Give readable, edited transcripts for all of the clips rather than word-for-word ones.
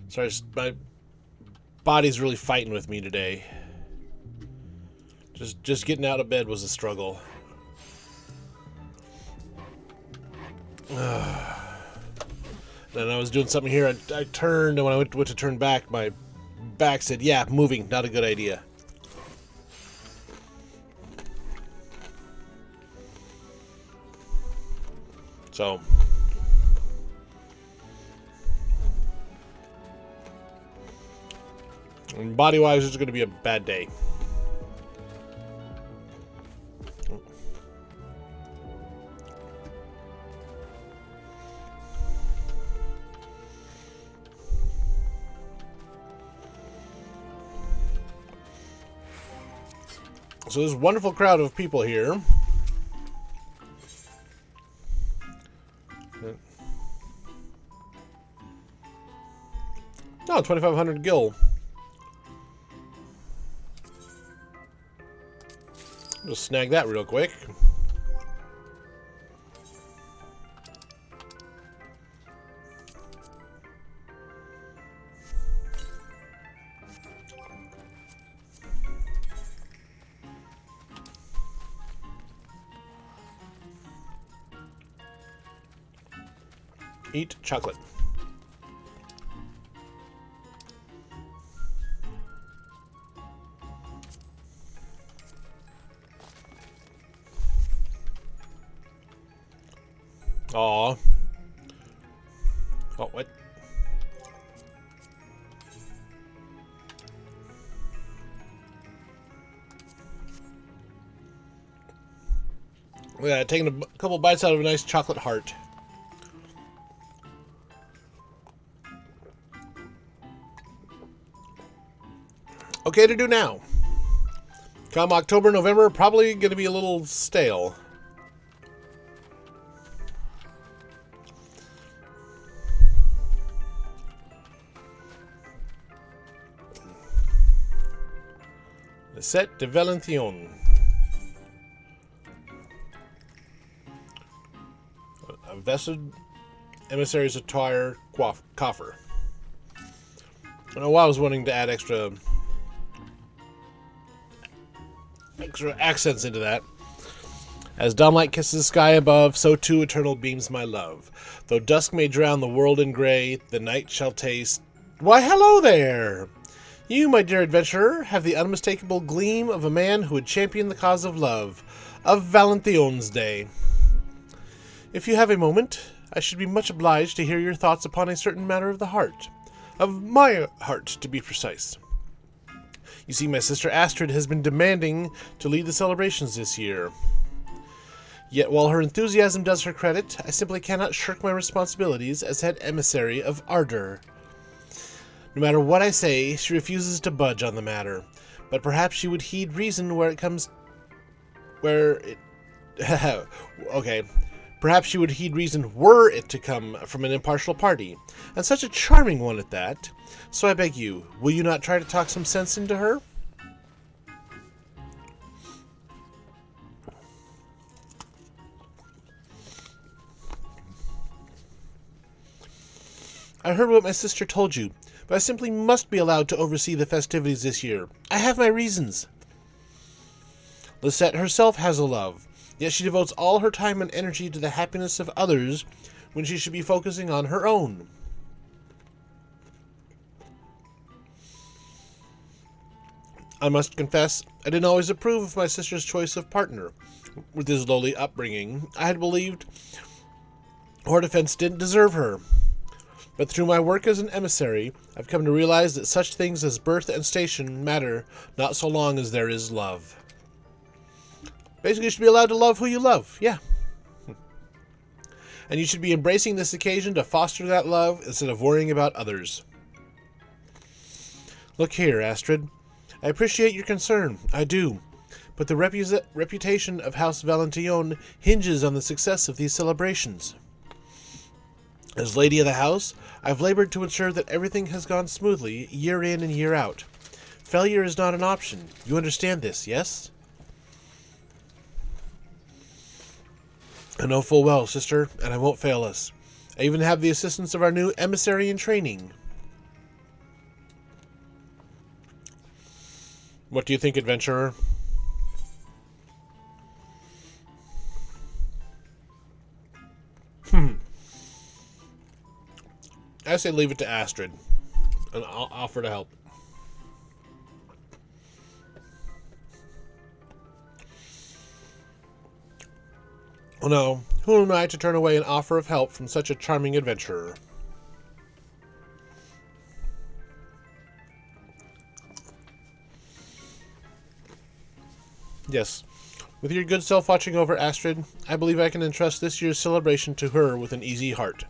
Sorry, my body's really fighting with me today. Just getting out of bed was a struggle. Then I was doing something here. I turned, and when I went to turn back, my back said, "Yeah, moving, not a good idea." So, body-wise, it's going to be a bad day. So there's a wonderful crowd of people here. Oh, 2,500 gil. Just snag that real quick. Eat chocolate. Aw. Oh, what? Yeah, taking a couple bites out of a nice chocolate heart. Okay to do now. Come October, November, probably going to be a little stale. The set de Valentione. A vested emissary's attire coffer. I know why I was wanting to add extra accents into that. As dawnlight kisses the sky above, so too eternal beams my love. Though dusk may drown the world in gray, the night shall taste... Why, hello there! You, my dear adventurer, have the unmistakable gleam of a man who would champion the cause of love, of Valentione's Day. If you have a moment, I should be much obliged to hear your thoughts upon a certain matter of the heart. Of my heart, to be precise. You see, my sister Astrid has been demanding to lead the celebrations this year. Yet while her enthusiasm does her credit, I simply cannot shirk my responsibilities as head emissary of Ardor. No matter what I say, she refuses to budge on the matter. But perhaps she would heed reason okay. Perhaps she would heed reason were it to come from an impartial party, and such a charming one at that. So I beg you, will you not try to talk some sense into her? I heard what my sister told you, but I simply must be allowed to oversee the festivities this year. I have my reasons. Lisette herself has a love, yet she devotes all her time and energy to the happiness of others when she should be focusing on her own. I must confess, I didn't always approve of my sister's choice of partner. With his lowly upbringing, I had believed Hortefence didn't deserve her. But through my work as an emissary, I've come to realize that such things as birth and station matter not so long as there is love. Basically, you should be allowed to love who you love, yeah. And you should be embracing this occasion to foster that love instead of worrying about others. Look here, Astrid. I appreciate your concern, I do. But the reputation of House Valentione hinges on the success of these celebrations. As lady of the house, I've labored to ensure that everything has gone smoothly, year in and year out. Failure is not an option. You understand this, yes? I know full well, sister, and I won't fail us. I even have the assistance of our new emissary in training. What do you think, adventurer? I say leave it to Astrid, and I'll offer to help. Oh no, who am I to turn away an offer of help from such a charming adventurer? Yes, with your good self watching over Astrid, I believe I can entrust this year's celebration to her with an easy heart.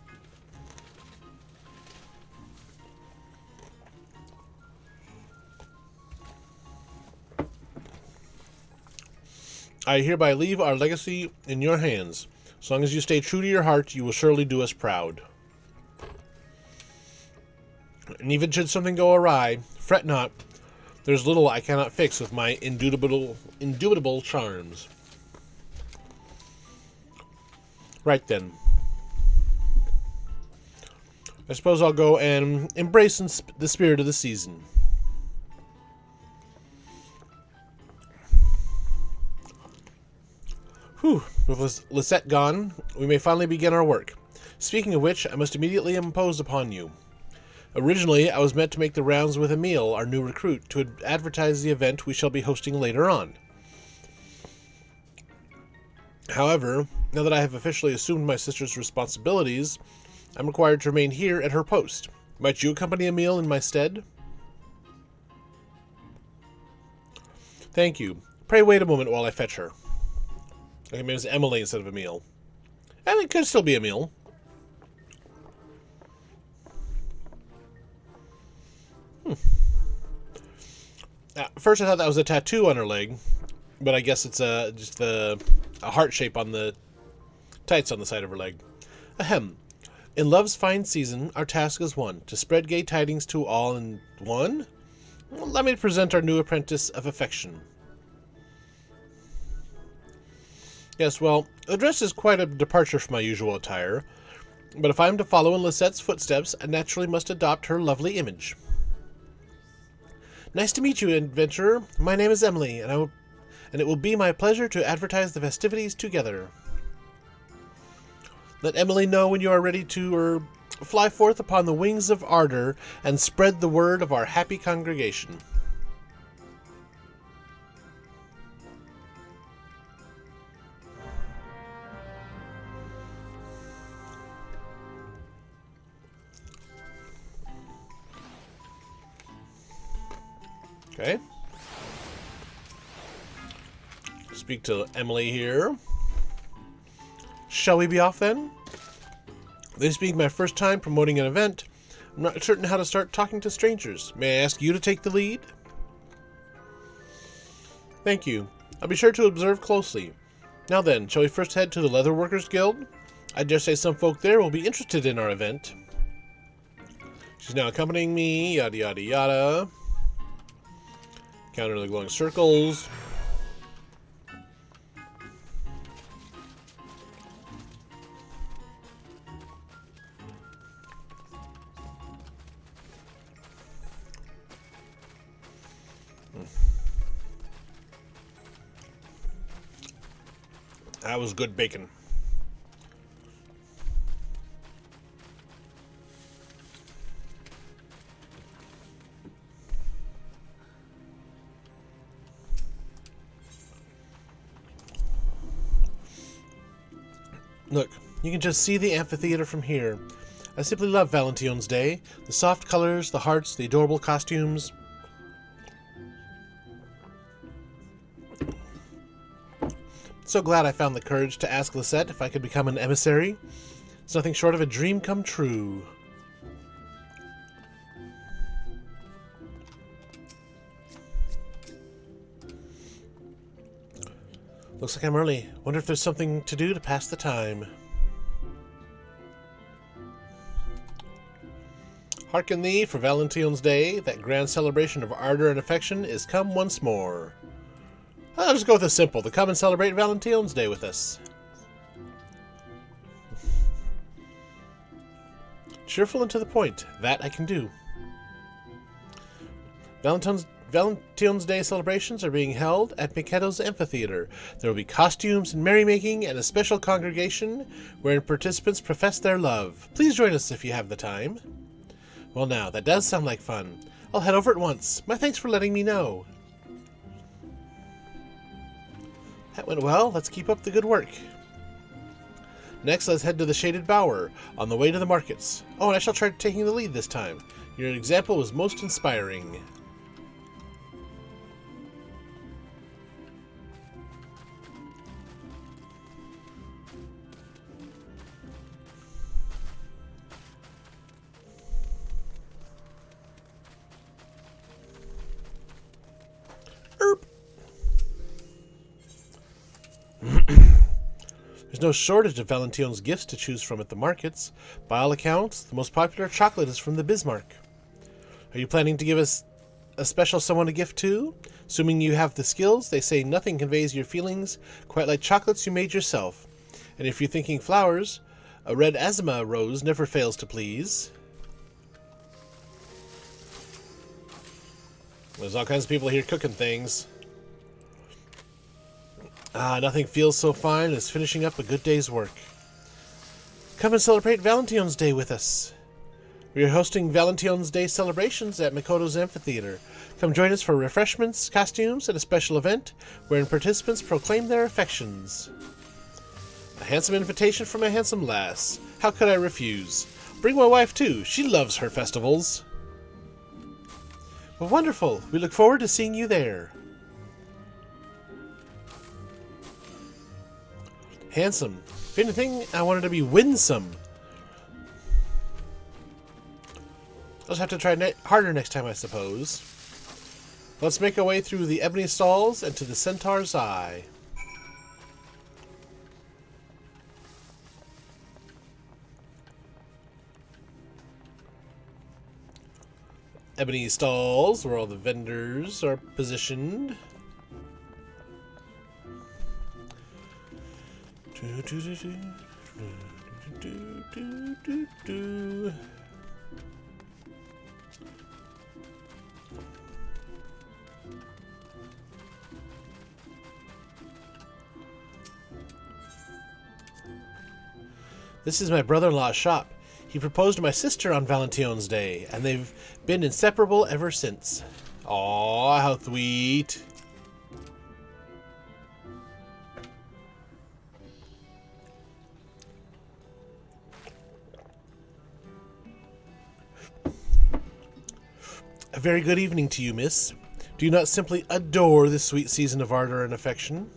I hereby leave our legacy in your hands. As long as you stay true to your heart, you will surely do us proud. And even should something go awry, fret not. There's little I cannot fix with my indubitable charms. Right then. I suppose I'll go and embrace the spirit of the season. Whew, with Lisette gone, we may finally begin our work. Speaking of which, I must immediately impose upon you. Originally, I was meant to make the rounds with Emile, our new recruit, to advertise the event we shall be hosting later on. However, now that I have officially assumed my sister's responsibilities, I'm required to remain here at her post. Might you accompany Emile in my stead? Thank you. Pray wait a moment while I fetch her. Okay, maybe it's Emily instead of Emile. And it could still be Emile. First I thought that was a tattoo on her leg, but I guess it's just a heart shape on the tights on the side of her leg. Ahem. In love's fine season, our task is one, to spread gay tidings to all in one. Well, let me present our new apprentice of affection. Yes, well, the dress is quite a departure from my usual attire, but if I am to follow in Lisette's footsteps, I naturally must adopt her lovely image. Nice to meet you, adventurer. My name is Emily, and it will be my pleasure to advertise the festivities together. Let Emily know when you are ready to fly forth upon the wings of ardor and spread the word of our happy congregation. Okay. Speak to Emily here. Shall we be off then? This being my first time promoting an event, I'm not certain how to start talking to strangers. May I ask you to take the lead? Thank you. I'll be sure to observe closely. Now then, shall we first head to the Leatherworkers Guild? I dare say some folk there will be interested in our event. She's now accompanying me, yada yada yada. Counter the glowing circles. That was good bacon. Look, you can just see the amphitheater from here. I simply love Valentione's Day. The soft colors, the hearts, the adorable costumes. So glad I found the courage to ask Lisette if I could become an emissary. It's nothing short of a dream come true. Looks like I'm early. Wonder if there's something to do to pass the time. Hearken thee, for Valentione's Day, that grand celebration of ardor and affection is come once more. I'll just go with the simple, to come and celebrate Valentione's Day with us. Cheerful and to the point. That I can do. Valentine's Day celebrations are being held at Mikedo's Amphitheater. There will be costumes and merrymaking and a special congregation wherein participants profess their love. Please join us if you have the time. Well now, that does sound like fun. I'll head over at once. My thanks for letting me know. That went well. Let's keep up the good work. Next, let's head to the Shaded Bower, on the way to the markets. Oh, and I shall try taking the lead this time. Your example was most inspiring. There's no shortage of Valentione's gifts to choose from at the markets. By all accounts, the most popular chocolate is from the Bismarck. Are you planning to give us a special someone a gift too? Assuming you have the skills, they say nothing conveys your feelings quite like chocolates you made yourself. And if you're thinking flowers, a red Azima rose never fails to please. There's all kinds of people here cooking things. Nothing feels so fine as finishing up a good day's work. Come and celebrate Valentine's Day with us. We are hosting Valentine's Day celebrations at Mikedo's Amphitheater. Come join us for refreshments, costumes, and a special event wherein participants proclaim their affections. A handsome invitation from a handsome lass. How could I refuse? Bring my wife too. She loves her festivals. Well, wonderful. We look forward to seeing you there. Handsome. If anything, I wanted to be winsome. I'll just have to try harder next time, I suppose. Let's make our way through the ebony stalls and to the Centaur's Eye. Ebony stalls, where all the vendors are positioned. This is my brother-in-law's shop. He proposed to my sister on Valentine's Day, and they've been inseparable ever since. Aw, how sweet. A very good evening to you, miss. Do you not simply adore this sweet season of ardor and affection?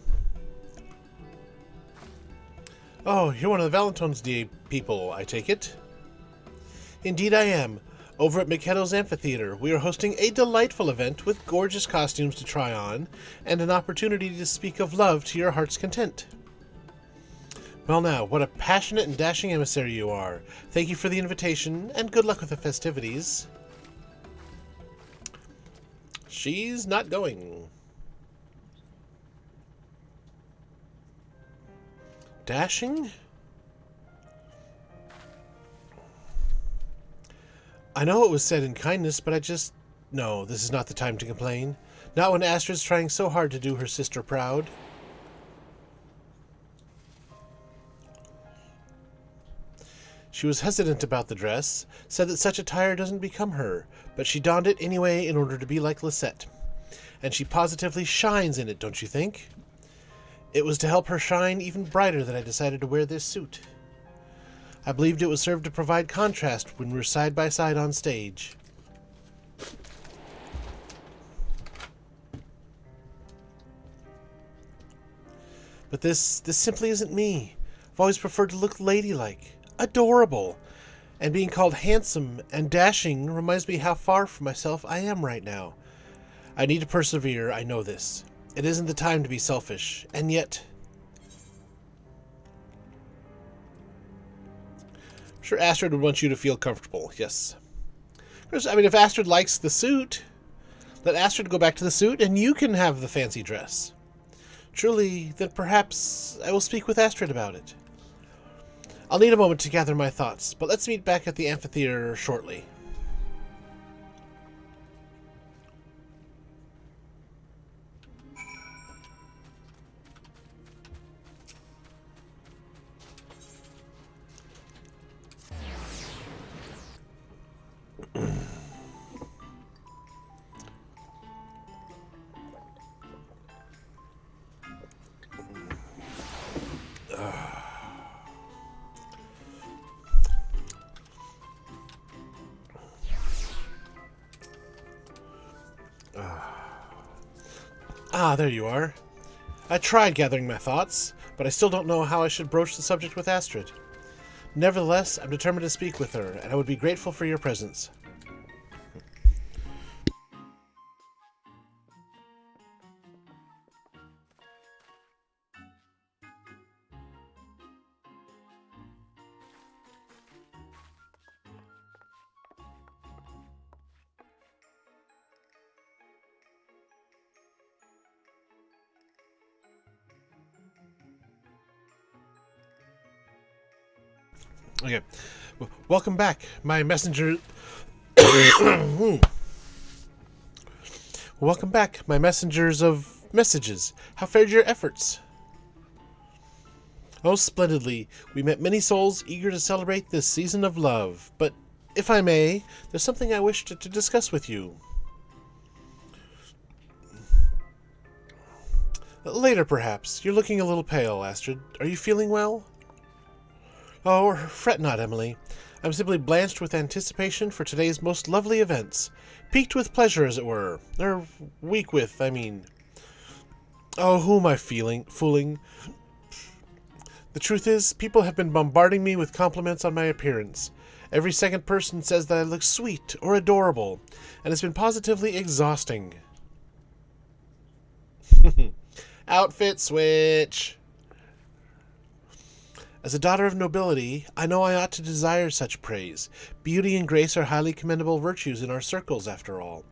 Oh, you're one of the Valentine's Day people, I take it? Indeed I am. Over at Mikedo's Amphitheater, we are hosting a delightful event with gorgeous costumes to try on, and an opportunity to speak of love to your heart's content. Well now, what a passionate and dashing emissary you are. Thank you for the invitation, and good luck with the festivities. She's not going. Dashing? I know it was said in kindness, but No, this is not the time to complain. Not when Astrid's trying so hard to do her sister proud. She was hesitant about the dress, said that such attire doesn't become her, but she donned it anyway in order to be like Lisette. And she positively shines in it, don't you think? It was to help her shine even brighter that I decided to wear this suit. I believed it would serve to provide contrast when we're side by side on stage. But this simply isn't me. I've always preferred to look ladylike, adorable, and being called handsome and dashing reminds me how far from myself I am right now. I need to persevere, I know this. It isn't the time to be selfish, and yet... I'm sure Astrid would want you to feel comfortable, yes. Of course, I mean, if Astrid likes the suit, let Astrid go back to the suit, and you can have the fancy dress. Truly, then perhaps I will speak with Astrid about it. I'll need a moment to gather my thoughts, but let's meet back at the amphitheater shortly. Ah, there you are. I tried gathering my thoughts, but I still don't know how I should broach the subject with Astrid. Nevertheless, I'm determined to speak with her, and I would be grateful for your presence. Okay. Welcome back, my messenger. Welcome back, my messengers of messages. How fared your efforts? Oh, splendidly. We met many souls eager to celebrate this season of love. But, if I may, there's something I wish to discuss with you. Later, perhaps. You're looking a little pale, Astrid. Are you feeling well? Oh, fret not, Emily. I'm simply blanched with anticipation for today's most lovely events. Piqued with pleasure, as it were. Or weak with, I mean. Oh, who am I fooling? The truth is, people have been bombarding me with compliments on my appearance. Every second person says that I look sweet or adorable, and it's been positively exhausting. Outfit switch! As a daughter of nobility, I know I ought to desire such praise. Beauty and grace are highly commendable virtues in our circles, after all.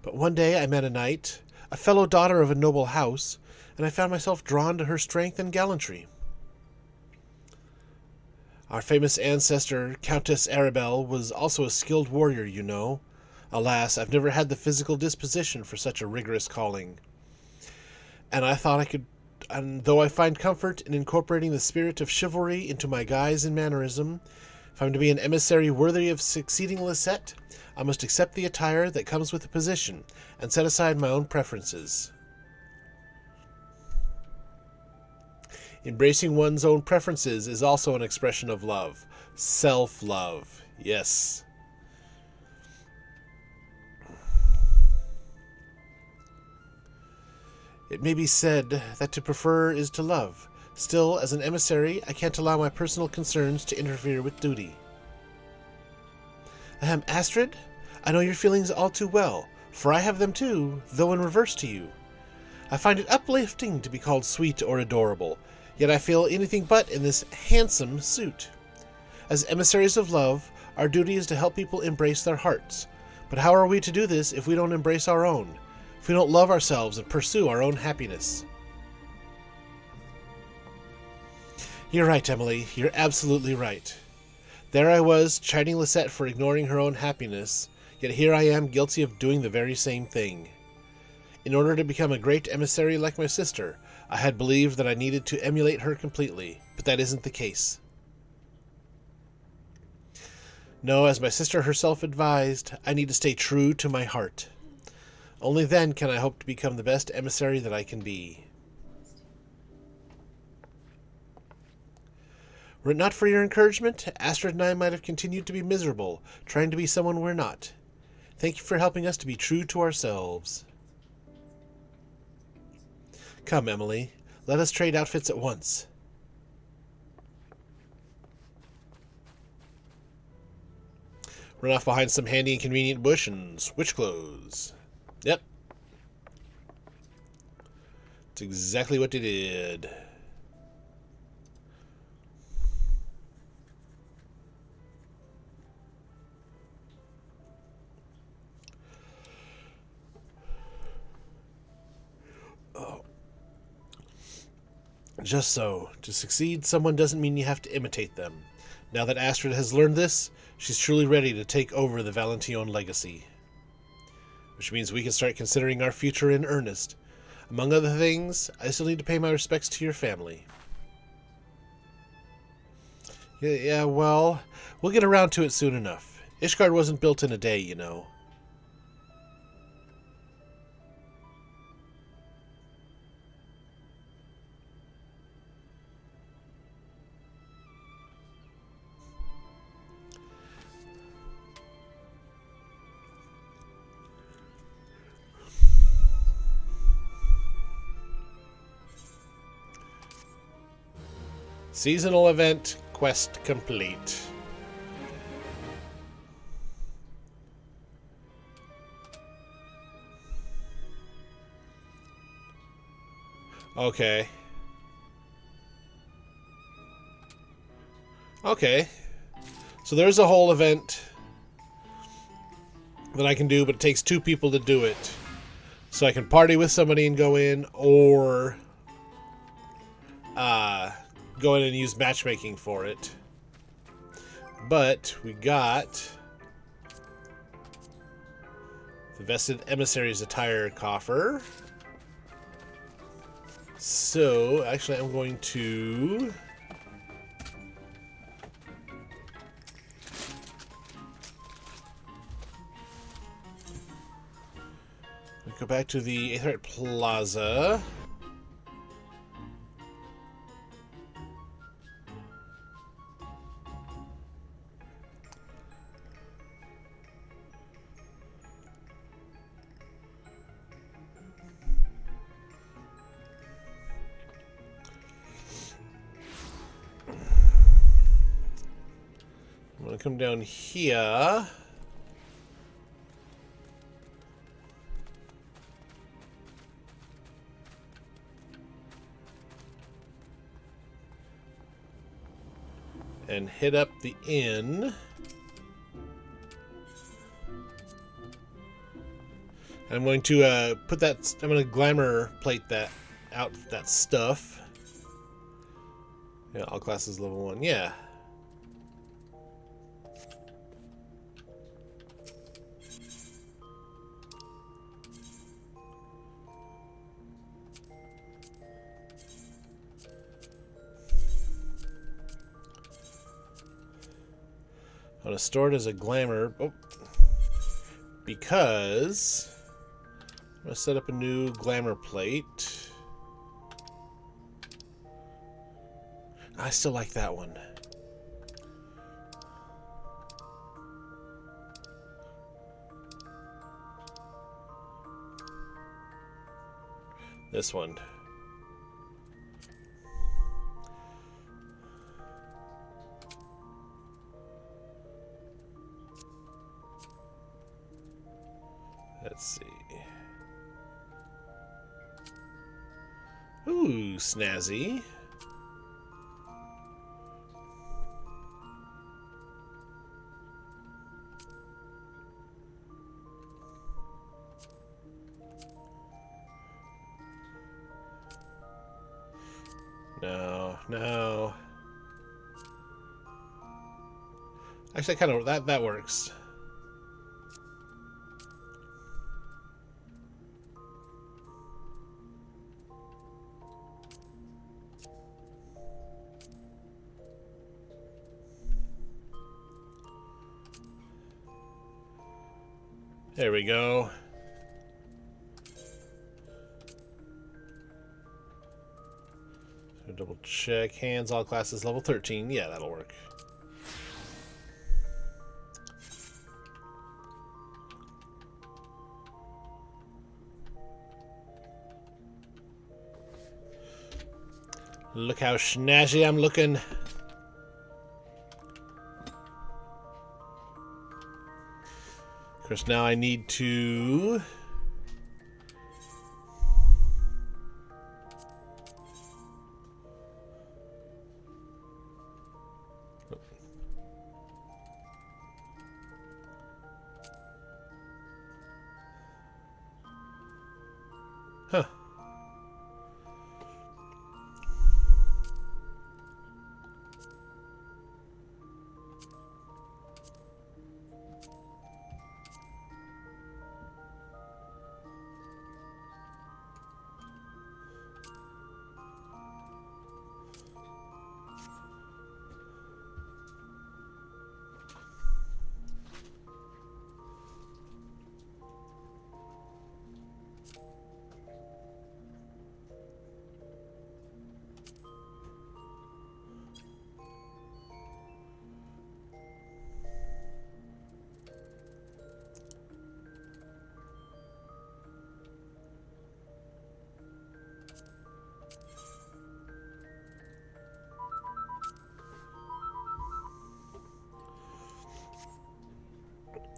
But one day I met a knight, a fellow daughter of a noble house, and I found myself drawn to her strength and gallantry. Our famous ancestor, Countess Arabelle, was also a skilled warrior, you know. Alas, I've never had the physical disposition for such a rigorous calling. And I thought I could... And though I find comfort in incorporating the spirit of chivalry into my guise and mannerism, if I'm to be an emissary worthy of succeeding Lisette, I must accept the attire that comes with the position, and set aside my own preferences. Embracing one's own preferences is also an expression of love. Self-love. Yes. It may be said that to prefer is to love. Still, as an emissary, I can't allow my personal concerns to interfere with duty. Ahem, Astrid, I know your feelings all too well, for I have them too, though in reverse to you. I find it uplifting to be called sweet or adorable, yet I feel anything but in this handsome suit. As emissaries of love, our duty is to help people embrace their hearts. But how are we to do this if we don't embrace our own? If we don't love ourselves and pursue our own happiness? You're right, Emily. You're absolutely right. There I was, chiding Lisette for ignoring her own happiness, yet here I am guilty of doing the very same thing. In order to become a great emissary like my sister, I had believed that I needed to emulate her completely, but that isn't the case. No, as my sister herself advised, I need to stay true to my heart. Only then can I hope to become the best emissary that I can be. Were it not for your encouragement, Astrid and I might have continued to be miserable, trying to be someone we're not. Thank you for helping us to be true to ourselves. Come, Emily, let us trade outfits at once. Run off behind some handy and convenient bush and switch clothes. Yep. It's exactly what they did. Just so. To succeed, someone doesn't mean you have to imitate them. Now that Astrid has learned this, she's truly ready to take over the Valentione legacy. Which means we can start considering our future in earnest. Among other things, I still need to pay my respects to your family. Yeah, well, we'll get around to it soon enough. Ishgard wasn't built in a day, you know. Seasonal event, quest complete. Okay. Okay. So there's a whole event that I can do, but it takes 2 people to do it. So I can party with somebody and go in, or go in and use matchmaking for it. But we got the Vested Emissary's Attire Coffer. So, actually, I'm going to go back to the Aetherite Plaza. I'm going to come down here. And hit up the inn. I'm going to put that. I'm going to glamour plate that out. That stuff. Yeah, all classes level 1. Yeah. I'm going to store it as a glamour. Oh, because I'm going to set up a new glamour plate. I still like that one. This one. Let's see. Ooh, snazzy. No, no. Actually, kind of that works. There we go. So double check. Hands, all classes, level 13. Yeah, that'll work. Look how snazzy I'm looking. Of course, now I need to... Huh.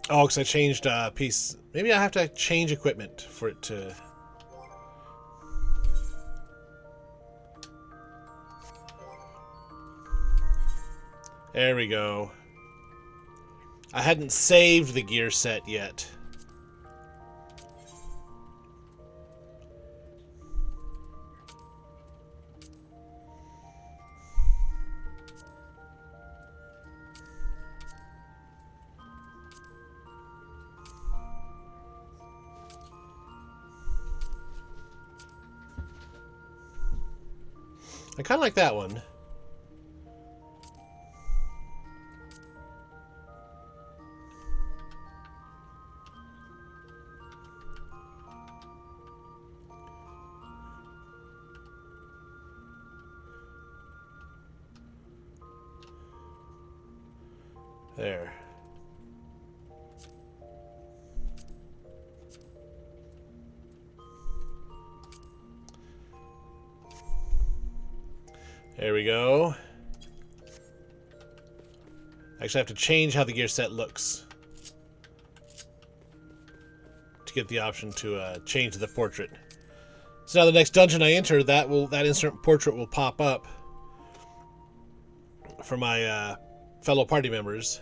Oh, because I changed a piece. Maybe I have to change equipment for it to... There we go. I hadn't saved the gear set yet. I kind of like that one. There. There we go. Actually, I have to change how the gear set looks to get the option to change the portrait. So now the next dungeon I enter, that instant portrait will pop up for my fellow party members.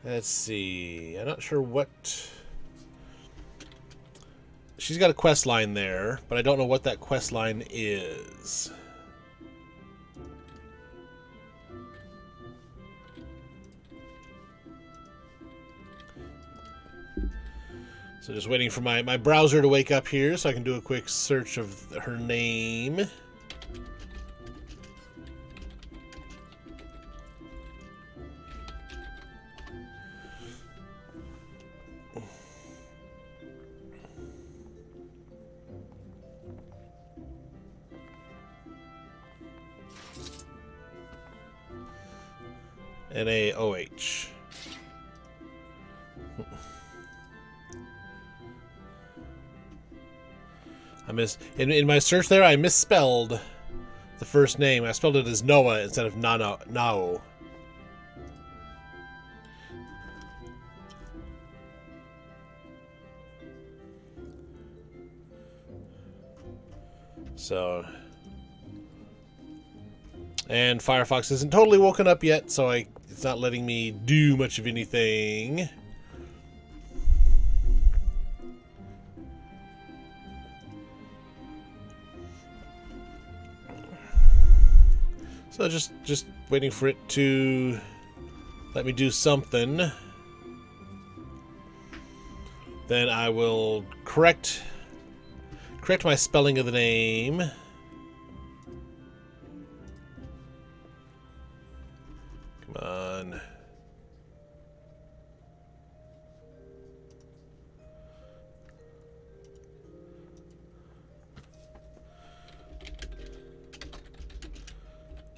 Let's see. I'm not sure what... She's got a quest line there, but I don't know what that quest line is. So just waiting for my browser to wake up here so I can do a quick search of her name. N-A-O-H. In my search there, I misspelled the first name. I spelled it as Noah instead of Nao. So, and Firefox isn't totally woken up yet, so it's not letting me do much of anything. So just waiting for it to let me do something. Then I will correct my spelling of the name. Come on.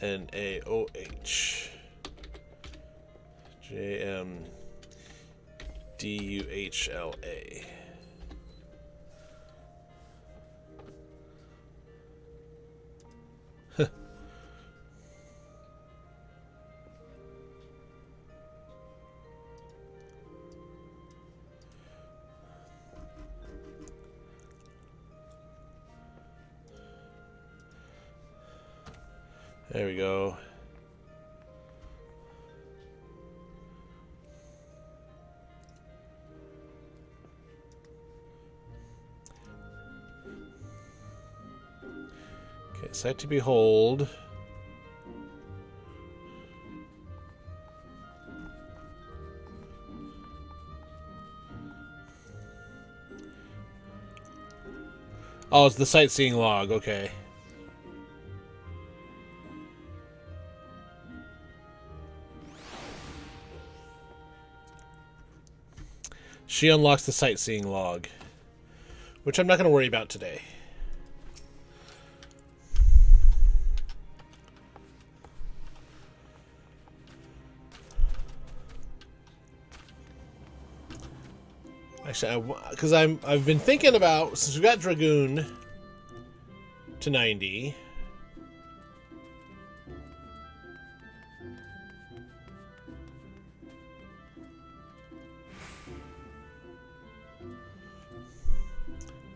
N-A-O-H J-M-D-U-H-L-A. There we go. Okay, sight to behold. Oh, it's the sightseeing log, okay. She unlocks the sightseeing log, which I'm not going to worry about today. Actually, because I've been thinking about, since we got Dragoon to 90.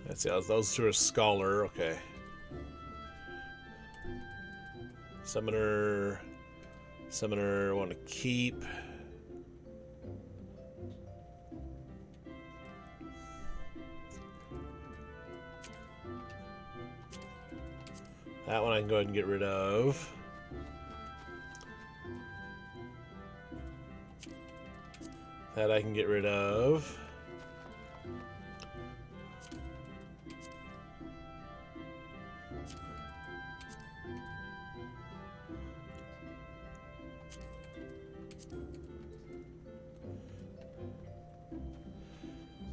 Let's see, those two are Scholar, okay. Summoner, I want to keep. That one I can go ahead and get rid of. That I can get rid of.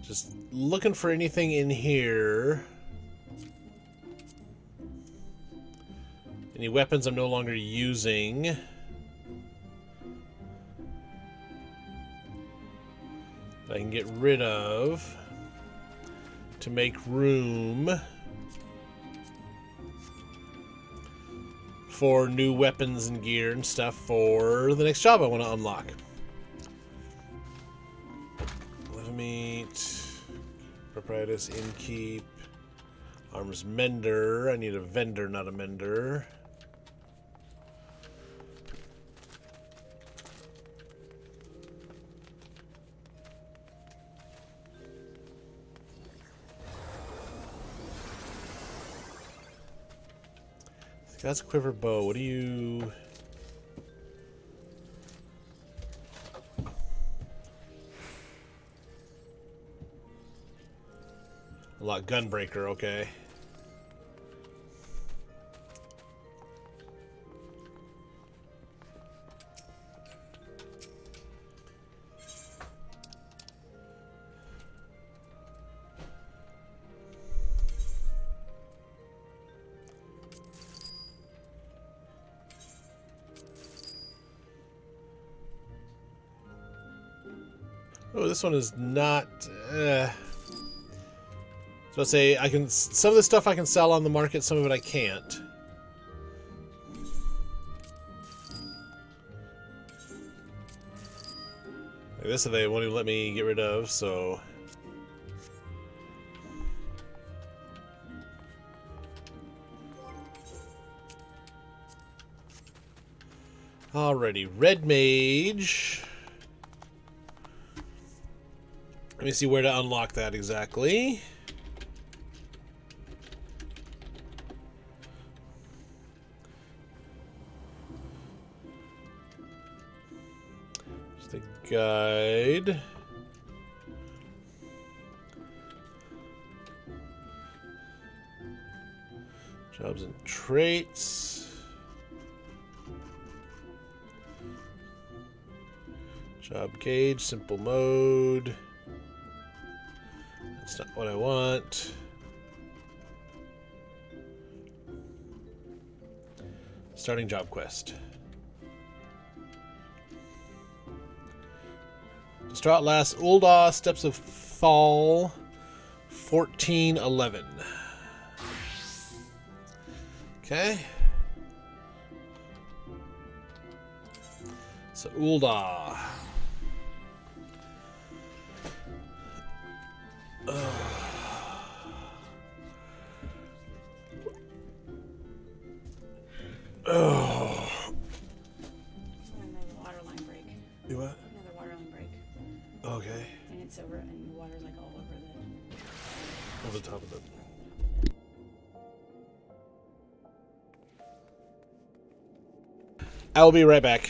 Just looking for anything in here. Any weapons I'm no longer using. That I can get rid of to make room for new weapons and gear and stuff for the next job I want to unlock. Live meat, Proprietus, Innkeep, Armor's Mender. I need a vendor, not a mender. That's a quiver bow. What do you... A lot Gunbreaker, okay. Oh, this one is not... So I'll say I can... Some of the stuff I can sell on the market, some of it I can't. Like this they won't even let me get rid of, so... Alrighty, Red Mage. Let me see where to unlock that exactly. Just a guide. Jobs and traits. Job gauge, simple mode. That's not what I want. Starting job quest. Distraught last Ul'dah, Steps of Fall, 1411. Okay. So Ul'dah. Another water line break. You what? Another water line break. Okay. And it's over, and the water's like all over Over the top of it. I will be right back.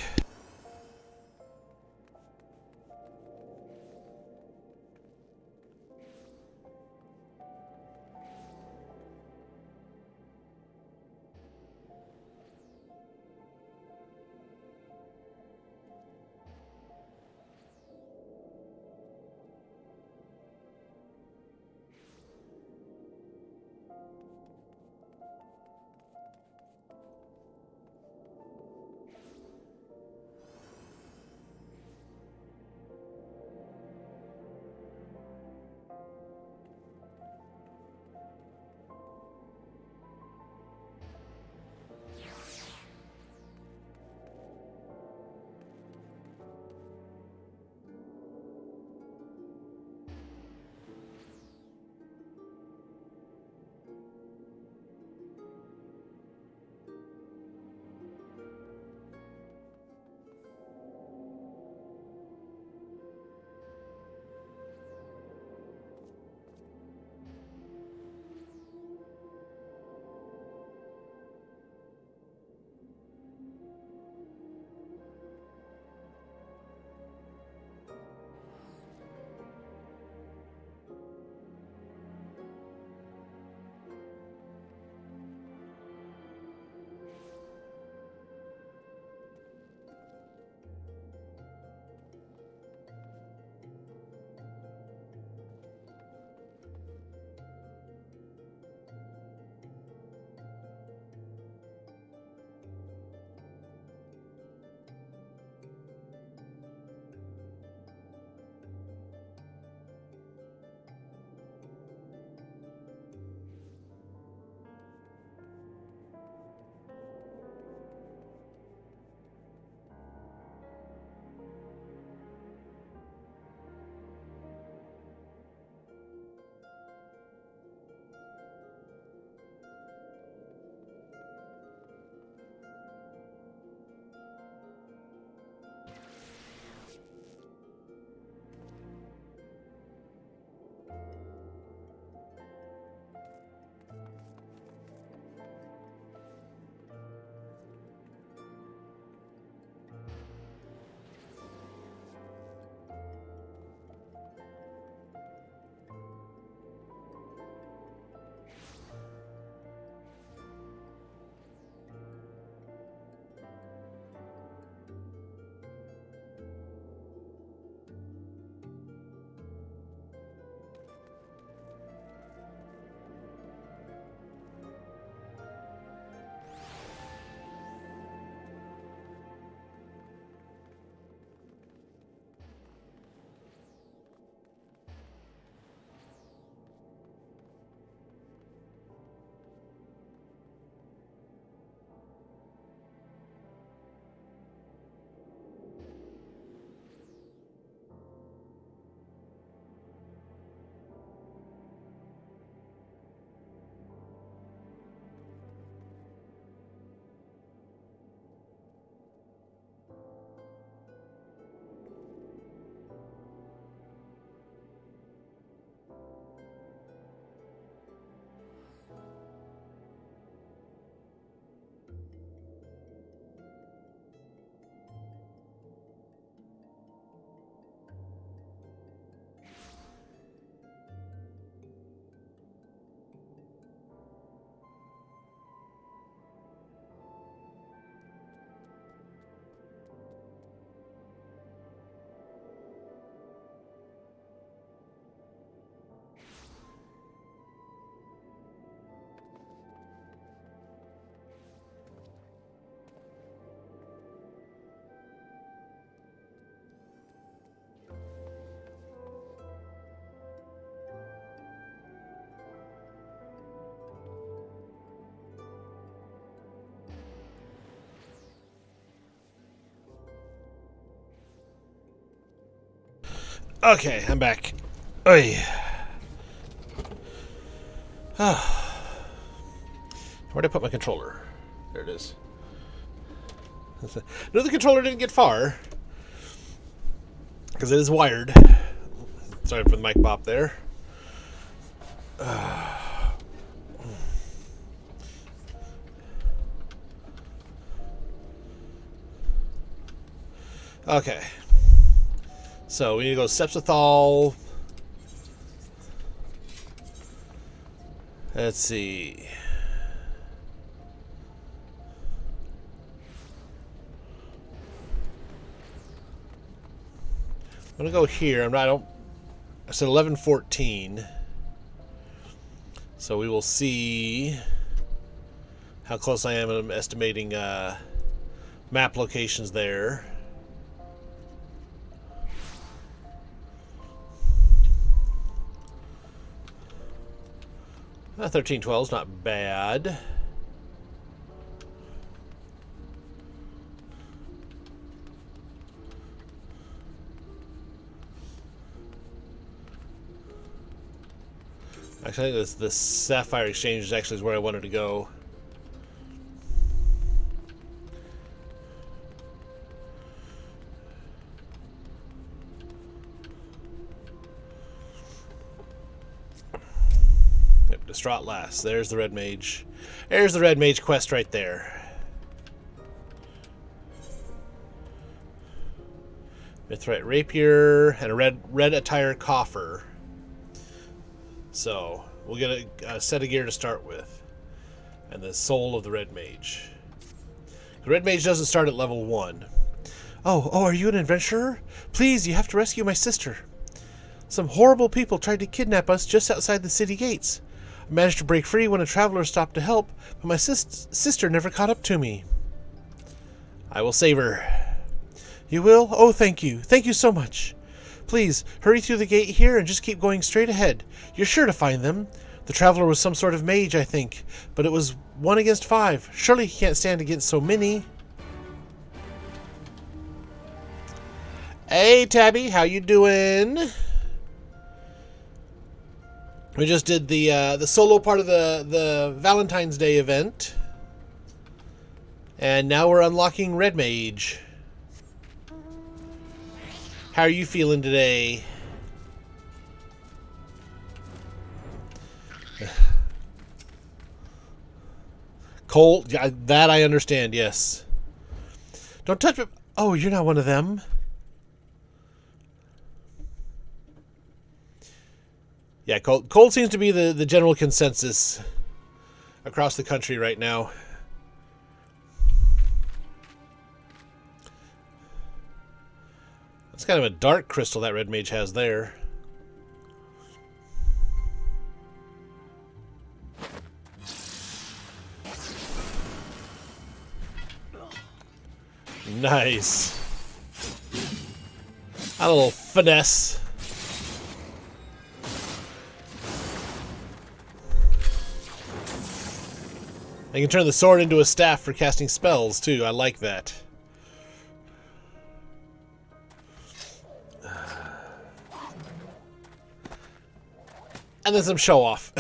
Okay, I'm back. Oy. Where'd I put my controller? There it is. No, the controller didn't get far. Because it is wired. Sorry for the mic bop there. Okay. So we need to go Sepsithol. Let's see. I'm gonna go here. I said 11:14. So we will see how close I am. I'm estimating map locations there. 1312 is not bad. Actually, I think the Sapphire Exchange is actually where I wanted to go. Yep, Distraught Lass. There's the Red Mage. There's the Red Mage quest right there. Mithrite Rapier and a red attire coffer. So we'll get a set of gear to start with, and the soul of the Red Mage. The Red Mage doesn't start at level 1. Oh, are you an adventurer? Please, you have to rescue my sister. Some horrible people tried to kidnap us just outside the city gates. I managed to break free when a traveler stopped to help, but my sister never caught up to me. I will save her. You will? Oh, thank you. Thank you so much. Please, hurry through the gate here and just keep going straight ahead. You're sure to find them. The traveler was some sort of mage, I think, but it was 1 against 5. Surely he can't stand against so many. Hey, Tabby, how you doing? We just did the solo part of the Valentine's Day event, and now we're unlocking Red Mage. How are you feeling today? Cold? Yeah, that I understand, yes. Don't touch me. Oh, you're not one of them. Yeah, cold seems to be the general consensus across the country right now. It's kind of a dark crystal that Red Mage has there. Nice. A little finesse. I can turn the sword into a staff for casting spells, too. I like that. And then some show off.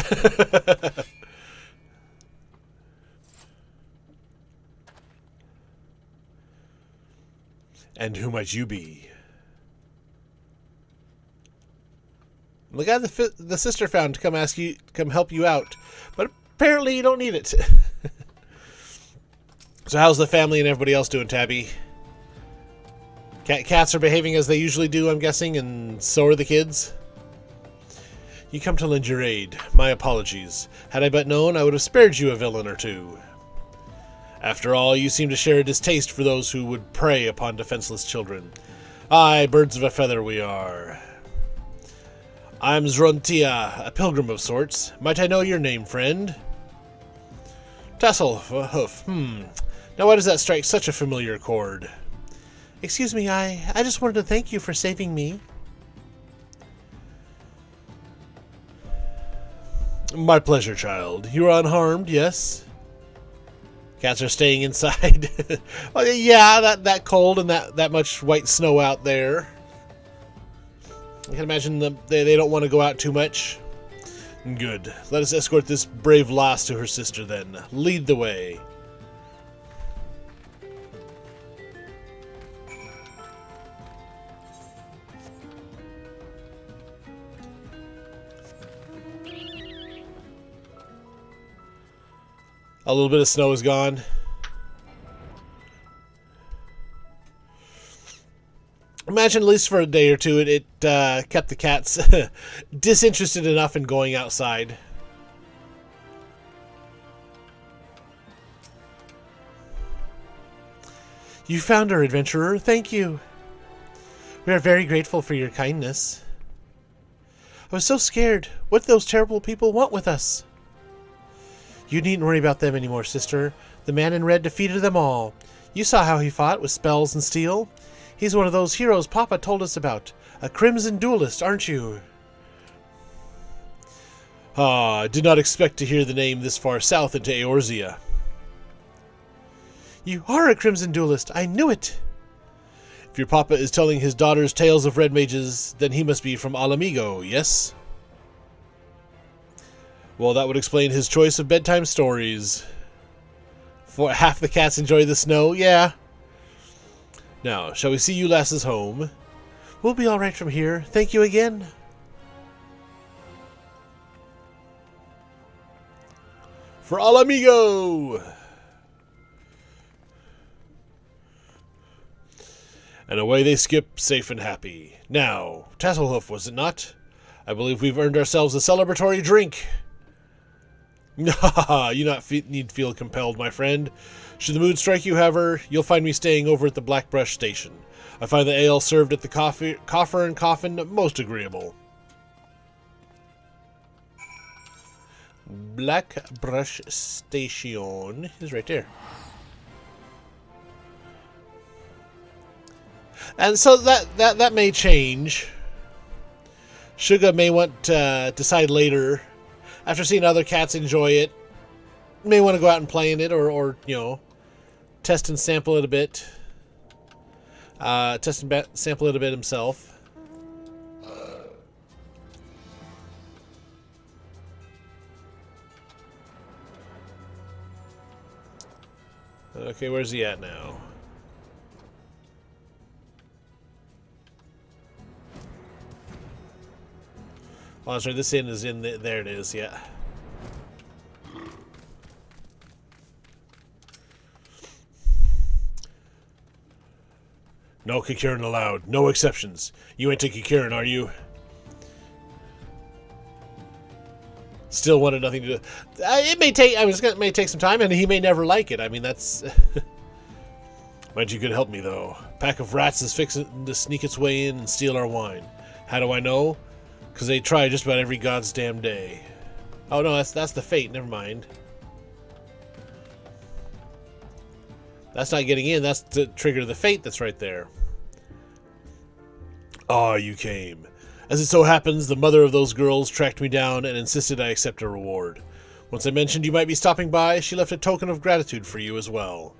And who might you be? The guy the sister found to come help you out, but apparently you don't need it. So how's the family and everybody else doing, Tabby? Cats are behaving as they usually do, I'm guessing, and so are the kids. You come to lend your aid. My apologies. Had I but known, I would have spared you a villain or two. After all, you seem to share a distaste for those who would prey upon defenseless children. Aye, birds of a feather we are. I'm Zrontia, a pilgrim of sorts. Might I know your name, friend? Tasselhoof. Now why does that strike such a familiar chord? Excuse me, I just wanted to thank you for saving me. My pleasure, child. You are unharmed, yes? Cats are staying inside. Well, yeah, that cold and that much white snow out there. I can imagine they don't want to go out too much. Good. Let us escort this brave lass to her sister, then. Lead the way. A little bit of snow is gone. Imagine at least for a day or two it kept the cats disinterested enough in going outside. You found her, adventurer. Thank you. We are very grateful for your kindness. I was so scared. What do those terrible people want with us? You needn't worry about them anymore, sister. The man in red defeated them all. You saw how he fought with spells and steel. He's one of those heroes Papa told us about. A crimson duelist, aren't you? Ah, I did not expect to hear the name this far south into Eorzea. You are a crimson duelist. I knew it. If your Papa is telling his daughter's tales of red mages, then he must be from Alamigo, yes? Well, that would explain his choice of bedtime stories. For half the cats enjoy the snow, yeah. Now, shall we see you lasses home? We'll be all right from here. Thank you again. For Alamigo! And away they skip, safe and happy. Now, Tasselhoof, was it not? I believe we've earned ourselves a celebratory drink. You need feel compelled, my friend. Should the mood strike you, however, you'll find me staying over at the Blackbrush Station. I find the ale served at the coffer and coffin most agreeable. Blackbrush Station is right there. And so that may change. Suga may want to decide later, after seeing other cats enjoy it, may want to go out and play in it, or you know, test and sample it a bit. Sample it a bit himself. Okay, where's he at now? Oh, that's right, this inn is in there it is, yeah. No Kikirin allowed. No exceptions. You ain't a Kikirin, are you? Still wanted nothing to do. It may take. It may take some time, and he may never like it. I mean, that's. Might you could help me though. Pack of rats is fixing to sneak its way in and steal our wine. How do I know? Because they try just about every god's damn day. Oh no, that's the fate. Never mind. That's not getting in. That's to trigger the fate that's right there. Ah, you came. As it so happens, the mother of those girls tracked me down and insisted I accept a reward. Once I mentioned you might be stopping by, she left a token of gratitude for you as well.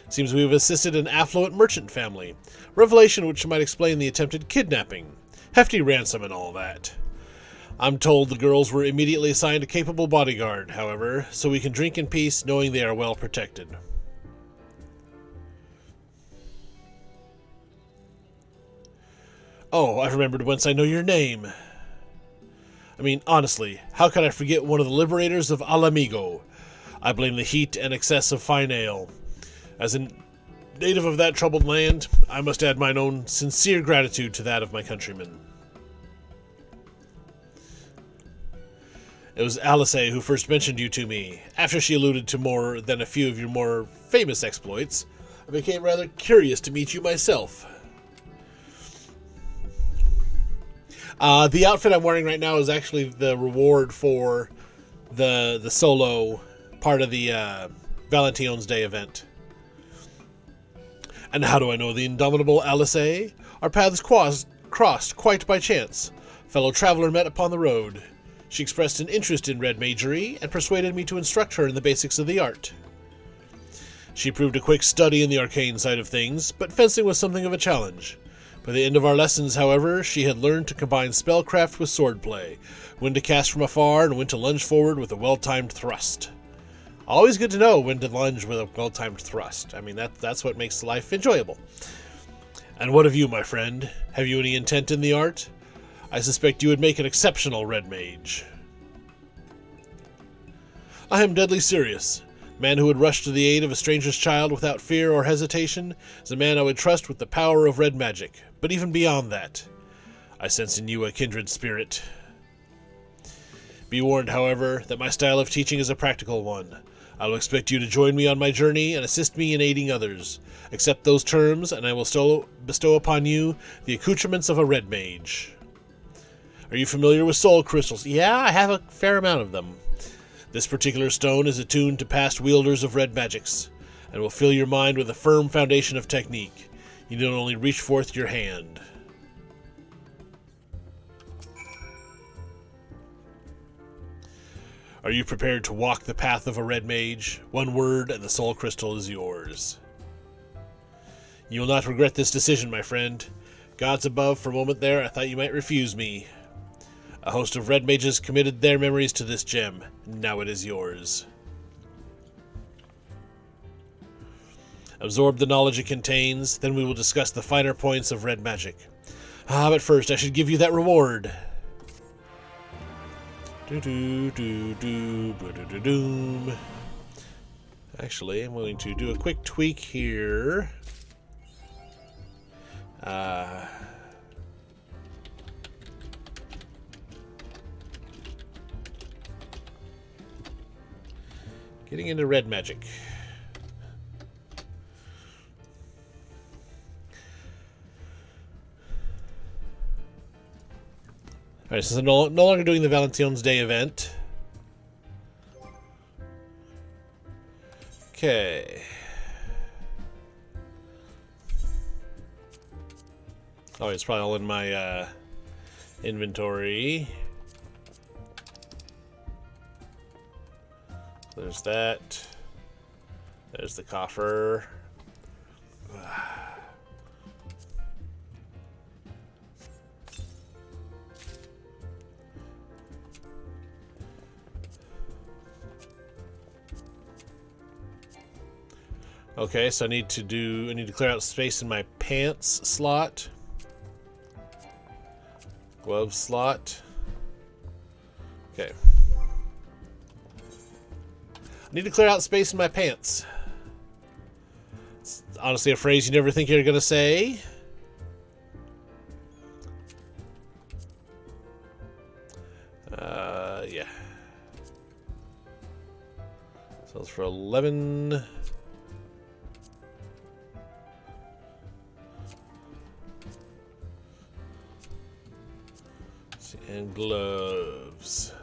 Seems we have assisted an affluent merchant family. Revelation which might explain the attempted kidnapping. Hefty ransom and all that. I'm told the girls were immediately assigned a capable bodyguard, however, so we can drink in peace knowing they are well protected. Oh, I've remembered whence I know your name. I mean, honestly, how could I forget one of the liberators of Alamigo? I blame the heat and excess of fine ale. As a native of that troubled land, I must add mine own sincere gratitude to that of my countrymen. It was Alice who first mentioned you to me. After she alluded to more than a few of your more famous exploits, I became rather curious to meet you myself. The outfit I'm wearing right now is actually the reward for the solo part of the Valentione's Day event. And how do I know the indomitable Alice? Our paths crossed quite by chance. Fellow traveler met upon the road. She expressed an interest in Red Magery and persuaded me to instruct her in the basics of the art. She proved a quick study in the arcane side of things, but fencing was something of a challenge. By the end of our lessons, however, she had learned to combine spellcraft with swordplay, when to cast from afar and when to lunge forward with a well-timed thrust. Always good to know when to lunge with a well-timed thrust. I mean, that's what makes life enjoyable. And what of you, my friend? Have you any intent in the art? I suspect you would make an exceptional Red Mage. I am deadly serious. A man who would rush to the aid of a stranger's child without fear or hesitation is a man I would trust with the power of red magic. But even beyond that, I sense in you a kindred spirit. Be warned, however, that my style of teaching is a practical one. I will expect you to join me on my journey and assist me in aiding others. Accept those terms, and I will bestow upon you the accoutrements of a Red Mage. Are you familiar with soul crystals? Yeah, I have a fair amount of them. This particular stone is attuned to past wielders of red magics, and will fill your mind with a firm foundation of technique. You need only reach forth your hand. Are you prepared to walk the path of a Red Mage? One word, and the soul crystal is yours. You will not regret this decision, my friend. Gods above, for a moment there, I thought you might refuse me. A host of Red Mages committed their memories to this gem. Now it is yours. Absorb the knowledge it contains, then we will discuss the finer points of red magic. But first, I should give you that reward. Actually, I'm going to do a quick tweak here. Getting into red magic. Alright, since I'm no longer doing the Valentione's Day event. Okay. Oh, it's probably all in my inventory. There's that. There's the coffer. Okay, so I need to clear out space in my pants slot. Glove slot. Okay. I need to clear out space in my pants. It's honestly a phrase you never think you're gonna say. Yeah. Sells for 11. And gloves.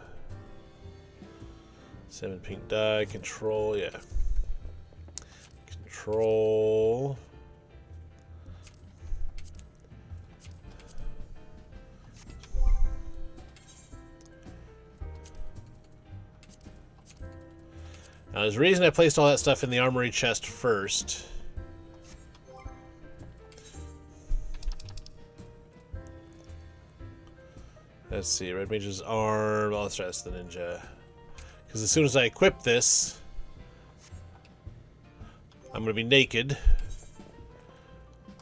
7 pink dye. Control, yeah. Control. Now, there's a reason I placed all that stuff in the armory chest first. Let's see, Red Mage's arm. Oh, let's try this, the ninja. Because as soon as I equip this, I'm going to be naked.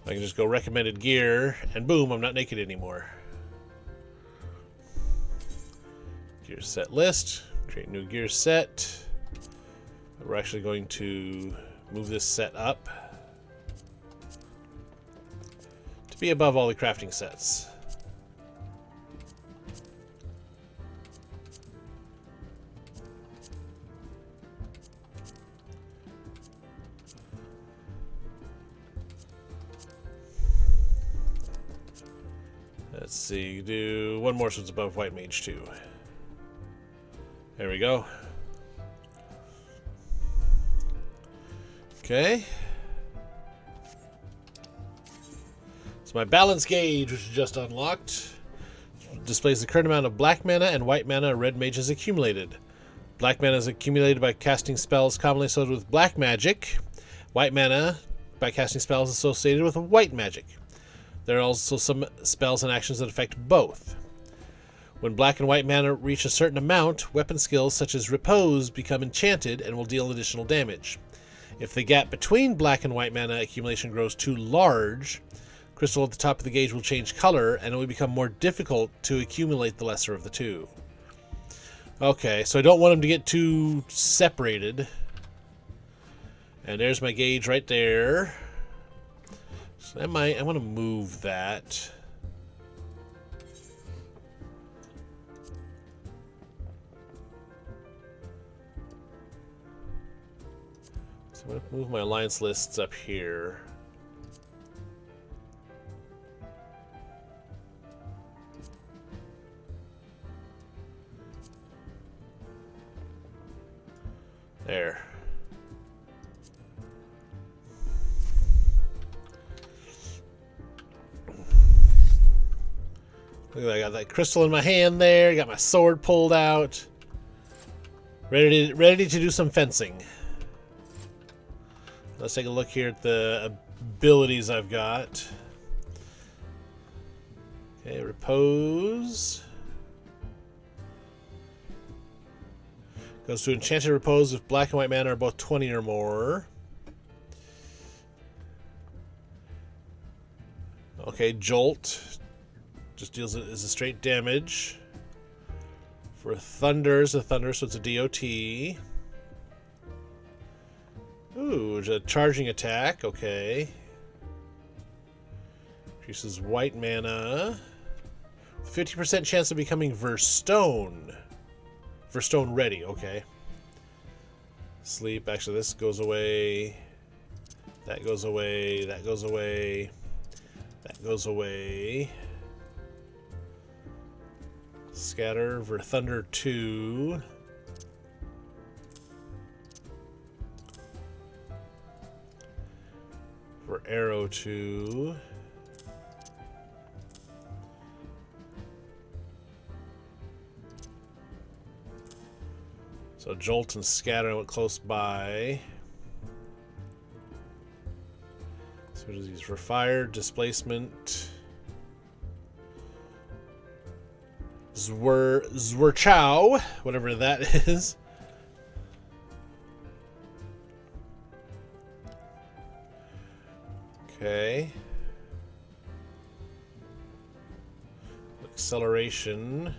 I can just go recommended gear, and boom, I'm not naked anymore. Gear set list. Create new gear set. We're actually going to move this set up to be above all the crafting sets. Let's see, do one more so it's above White Mage 2. There we go. Okay. So my balance gauge, which is just unlocked, displays the current amount of black mana and white mana a red mage has accumulated. Black mana is accumulated by casting spells commonly associated with black magic. White mana by casting spells associated with white magic. There are also some spells and actions that affect both. When black and white mana reach a certain amount, weapon skills such as Repose become enchanted and will deal additional damage. If the gap between black and white mana accumulation grows too large, crystal at the top of the gauge will change color and it will become more difficult to accumulate the lesser of the two. Okay, so I don't want them to get too separated. And there's my gauge right there. So I want to move that. So I'm going to move my alliance lists up here. There. Look at that, I got that crystal in my hand there, got my sword pulled out. Ready to do some fencing. Let's take a look here at the abilities I've got. Okay, Repose. Goes to Enchanted Repose if black and white mana are both 20 or more. Okay, Jolt. Just deals it as a straight damage. For Thunder, it's a Thunder, so it's a DOT. Ooh, it's a charging attack, okay. Increases white mana. 50% chance of becoming Verstone. Verstone ready, okay. Sleep, actually this goes away. That goes away, that goes away. That goes away. Scatter for Thunder 2. For Arrow 2. So Jolt and Scatter went close by. So what is these? For Fire, Displacement. Zwirchow, whatever that is. Okay. Acceleration.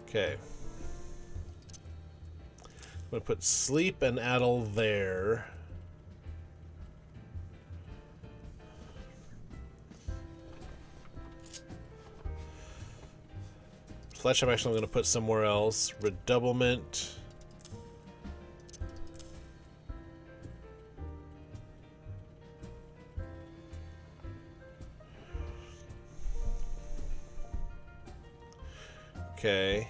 Okay. I'm going to put Sleep and Addle there. Fletch I'm actually going to put somewhere else. Redoublement. Okay.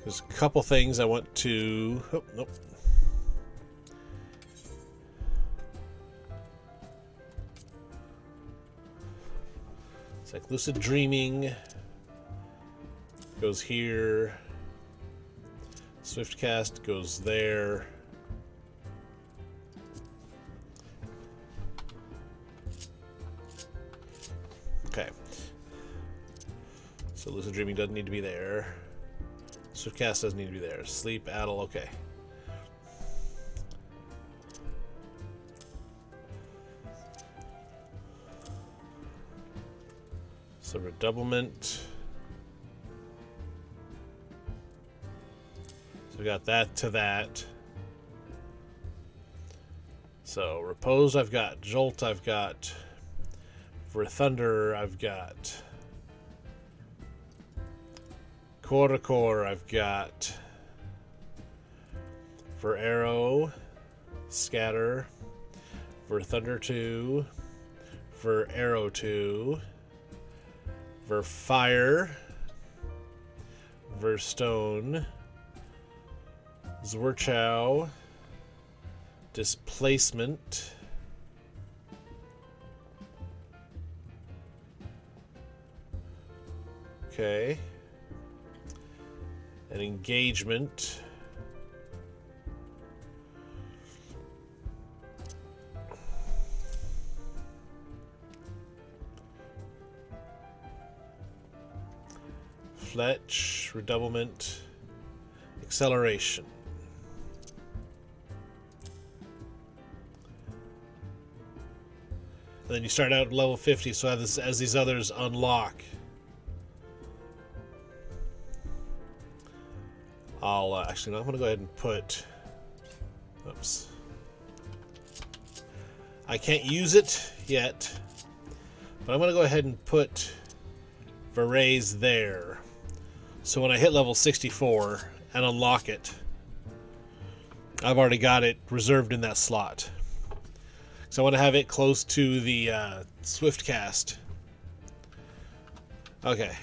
There's a couple things I want to... Oh, nope. It's like Lucid Dreaming. Goes here. Swift Cast goes there. Okay. So Lucid Dreaming doesn't need to be there. Swiftcast doesn't need to be there. Sleep, Addle, okay. So Redoublement. So we got that to that. So Repose I've got. Jolt I've got. For Thunder I've got. Core to Core I've got. For Arrow, Scatter. For Thunder 2. For Arrow 2. For Fire. Verstone. Zwirchow. Displacement. Okay. An engagement. Fletch, redoublement, acceleration. And then you start out at level 50, so as these others unlock. I'll actually, no, I'm going to go ahead and put... Oops. I can't use it yet, but I'm going to go ahead and put Veray's there. So when I hit level 64 and unlock it, I've already got it reserved in that slot. So I want to have it close to the Swift cast. Okay.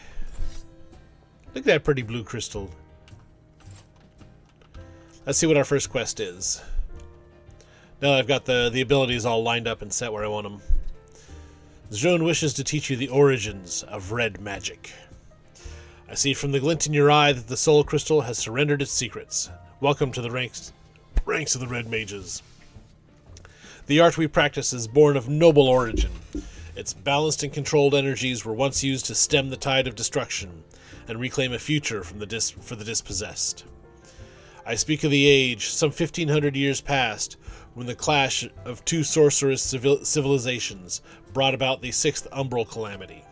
Look at that pretty blue crystal. Let's see what our first quest is. Now that I've got the abilities all lined up and set where I want them. Zrune wishes to teach you the origins of red magic. I see from the glint in your eye that the soul crystal has surrendered its secrets. Welcome to the ranks of the Red Mages. The art we practice is born of noble origin. Its balanced and controlled energies were once used to stem the tide of destruction and reclaim a future for the dispossessed. I speak of the age, some 1,500 years past, when the clash of two sorcerous civilizations brought about the sixth umbral calamity.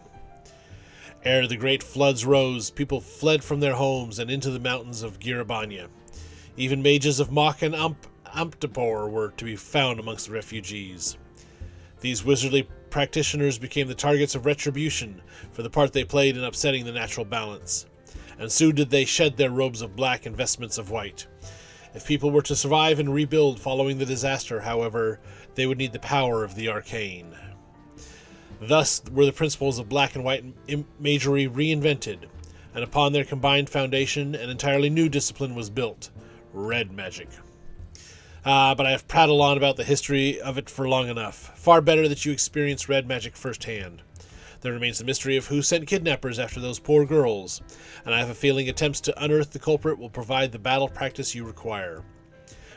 Ere the great floods rose, people fled from their homes and into the mountains of Girabanya. Even mages of Mach and Amtapor were to be found amongst the refugees. These wizardly practitioners became the targets of retribution for the part they played in upsetting the natural balance, and soon did they shed their robes of black and vestments of white. If people were to survive and rebuild following the disaster, however, they would need the power of the arcane. Thus were the principles of black and white magery reinvented, and upon their combined foundation an entirely new discipline was built, red magic. But I have prattled on about the history of it for long enough. Far better that you experience red magic firsthand. There remains the mystery of who sent kidnappers after those poor girls, and I have a feeling attempts to unearth the culprit will provide the battle practice you require.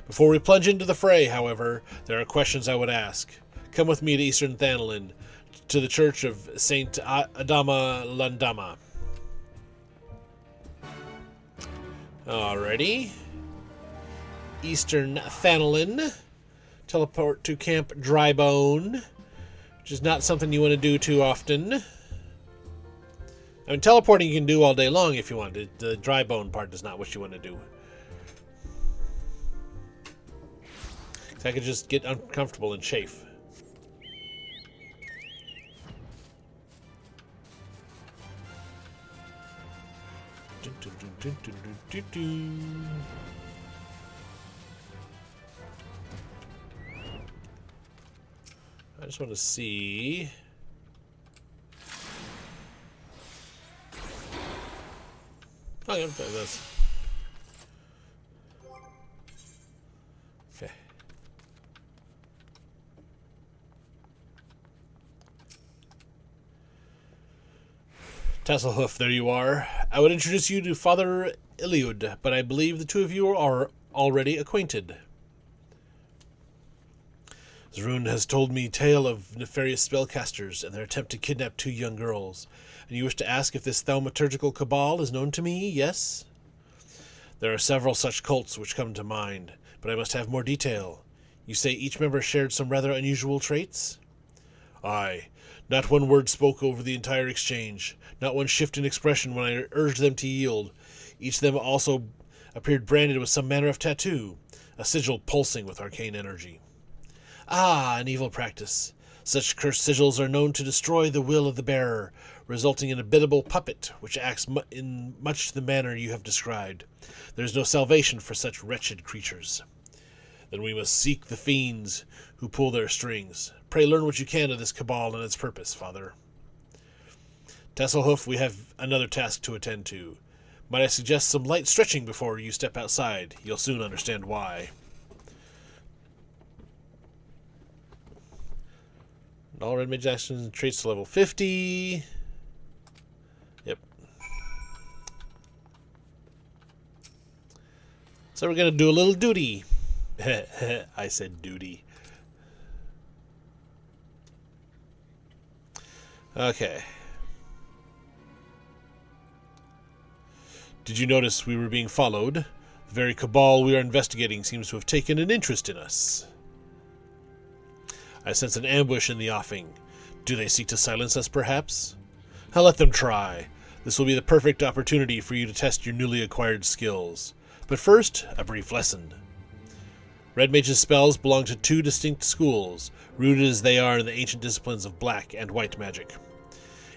Before we plunge into the fray, however, there are questions I would ask. Come with me to Eastern Thanalan, to the church of Saint Adama Landama. Alrighty. Eastern Thanalan. Teleport to Camp Drybone, which is not something you want to do too often. I mean, teleporting you can do all day long if you want. The Drybone part is not what you want to do. I could just get uncomfortable and chafe. I just want to see. Oh, yeah, this. Okay. Tasselhoof, there you are. I would introduce you to Father Iliud, but I believe the two of you are already acquainted. Zrune has told me tale of nefarious spellcasters and their attempt to kidnap two young girls. And you wish to ask if this thaumaturgical cabal is known to me, yes? There are several such cults which come to mind, but I must have more detail. You say each member shared some rather unusual traits? Aye. Not one word spoke over the entire exchange, not one shift in expression when I urged them to yield. Each of them also appeared branded with some manner of tattoo, a sigil pulsing with arcane energy. Ah, an evil practice. Such cursed sigils are known to destroy the will of the bearer, resulting in a biddable puppet, which acts in much the manner you have described. There is no salvation for such wretched creatures. Then we must seek the fiends who pull their strings. Pray learn what you can of this cabal and its purpose, Father. Tasselhoof, we have another task to attend to. Might I suggest some light stretching before you step outside? You'll soon understand why. All Red Mage actions and traits to level 50. Yep. So we're going to do a little duty. I said duty. Okay. Did you notice we were being followed? The very cabal we are investigating seems to have taken an interest in us. I sense an ambush in the offing. Do they seek to silence us, perhaps? I'll let them try. This will be the perfect opportunity for you to test your newly acquired skills. But first, a brief lesson. Red Mage's spells belong to two distinct schools, rooted as they are in the ancient disciplines of black and white magic.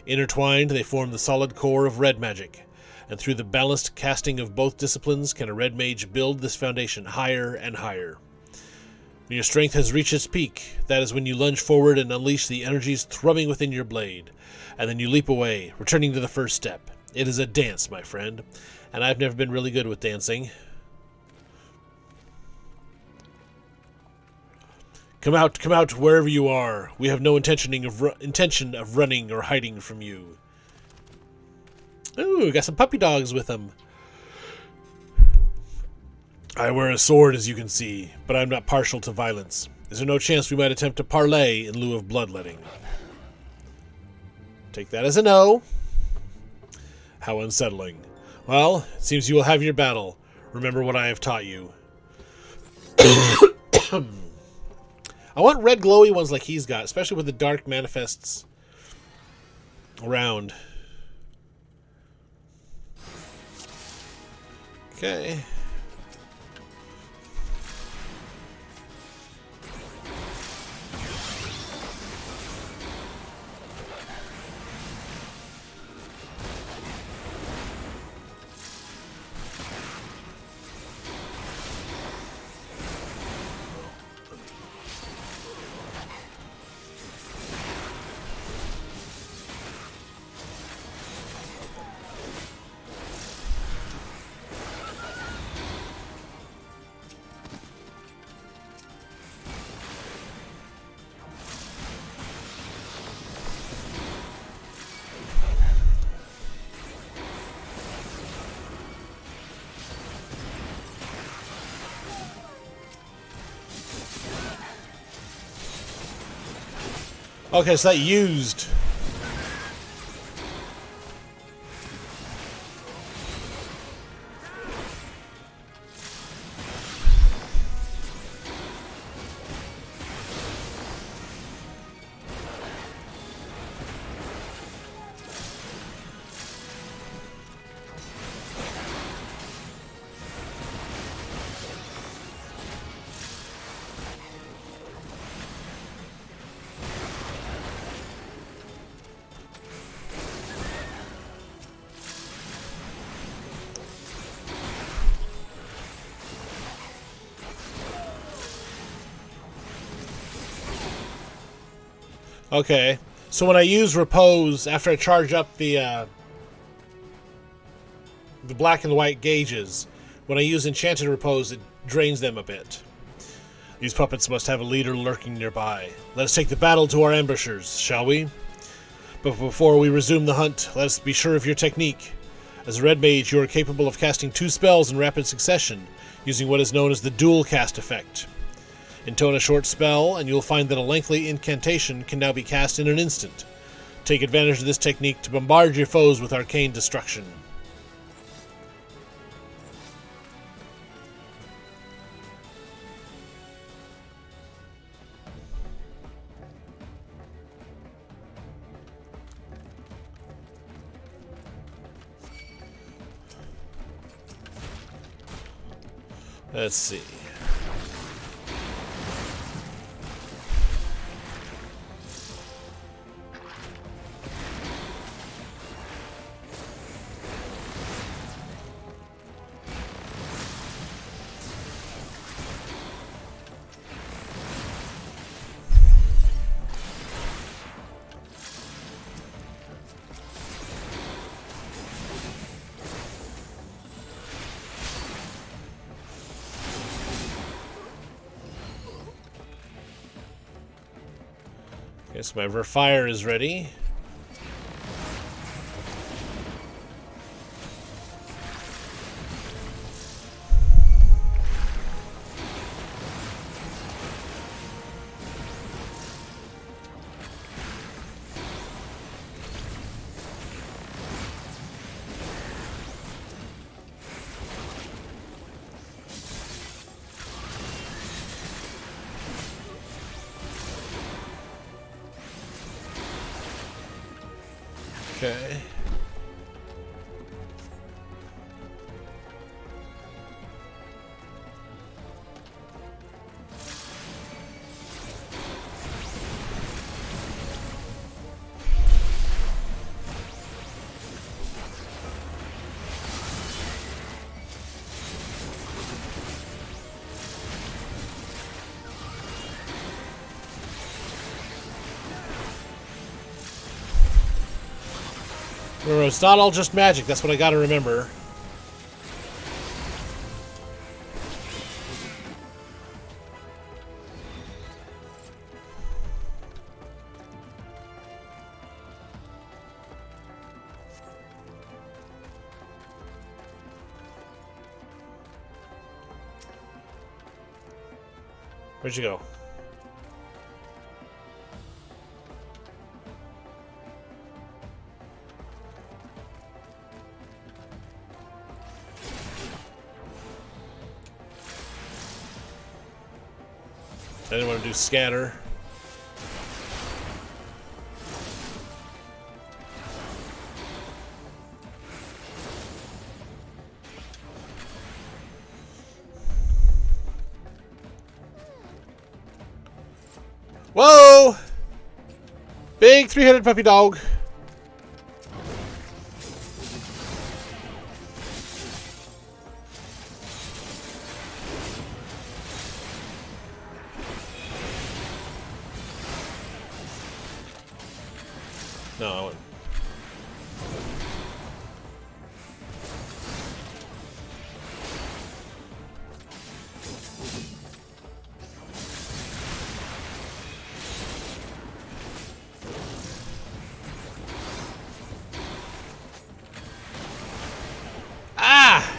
Intertwined, they form the solid core of red magic, and through the balanced casting of both disciplines can a Red Mage build this foundation higher and higher. When your strength has reached its peak, that is when you lunge forward and unleash the energies thrumming within your blade, and then you leap away, returning to the first step. It is a dance, my friend, and I've never been really good with dancing. Come out, wherever you are. We have no intention of running or hiding from you. Ooh, got some puppy dogs with them. I wear a sword, as you can see, but I'm not partial to violence. Is there no chance we might attempt to parley in lieu of bloodletting? Take that as a no. How unsettling. Well, it seems you will have your battle. Remember what I have taught you. I want red glowy ones like he's got, especially with the dark manifests around. Okay. Okay, so that used. Okay, so when I use repose after I charge up the black and white gauges, when I use enchanted repose, it drains them a bit. These puppets must have a leader lurking nearby. Let us take the battle to our ambushers, shall we? But before we resume the hunt, let us be sure of your technique. As a Red Mage, you are capable of casting 2 spells in rapid succession, using what is known as the dual cast effect. Intone a short spell, and you'll find that a lengthy incantation can now be cast in an instant. Take advantage of this technique to bombard your foes with arcane destruction. Let's see. Okay, so my Verfire is ready. Okay. Remember, it's not all just magic. That's what I gotta remember. Where'd you go? I didn't want to do scatter. Whoa! Big three-headed puppy dog. No, I wouldn't. Ah!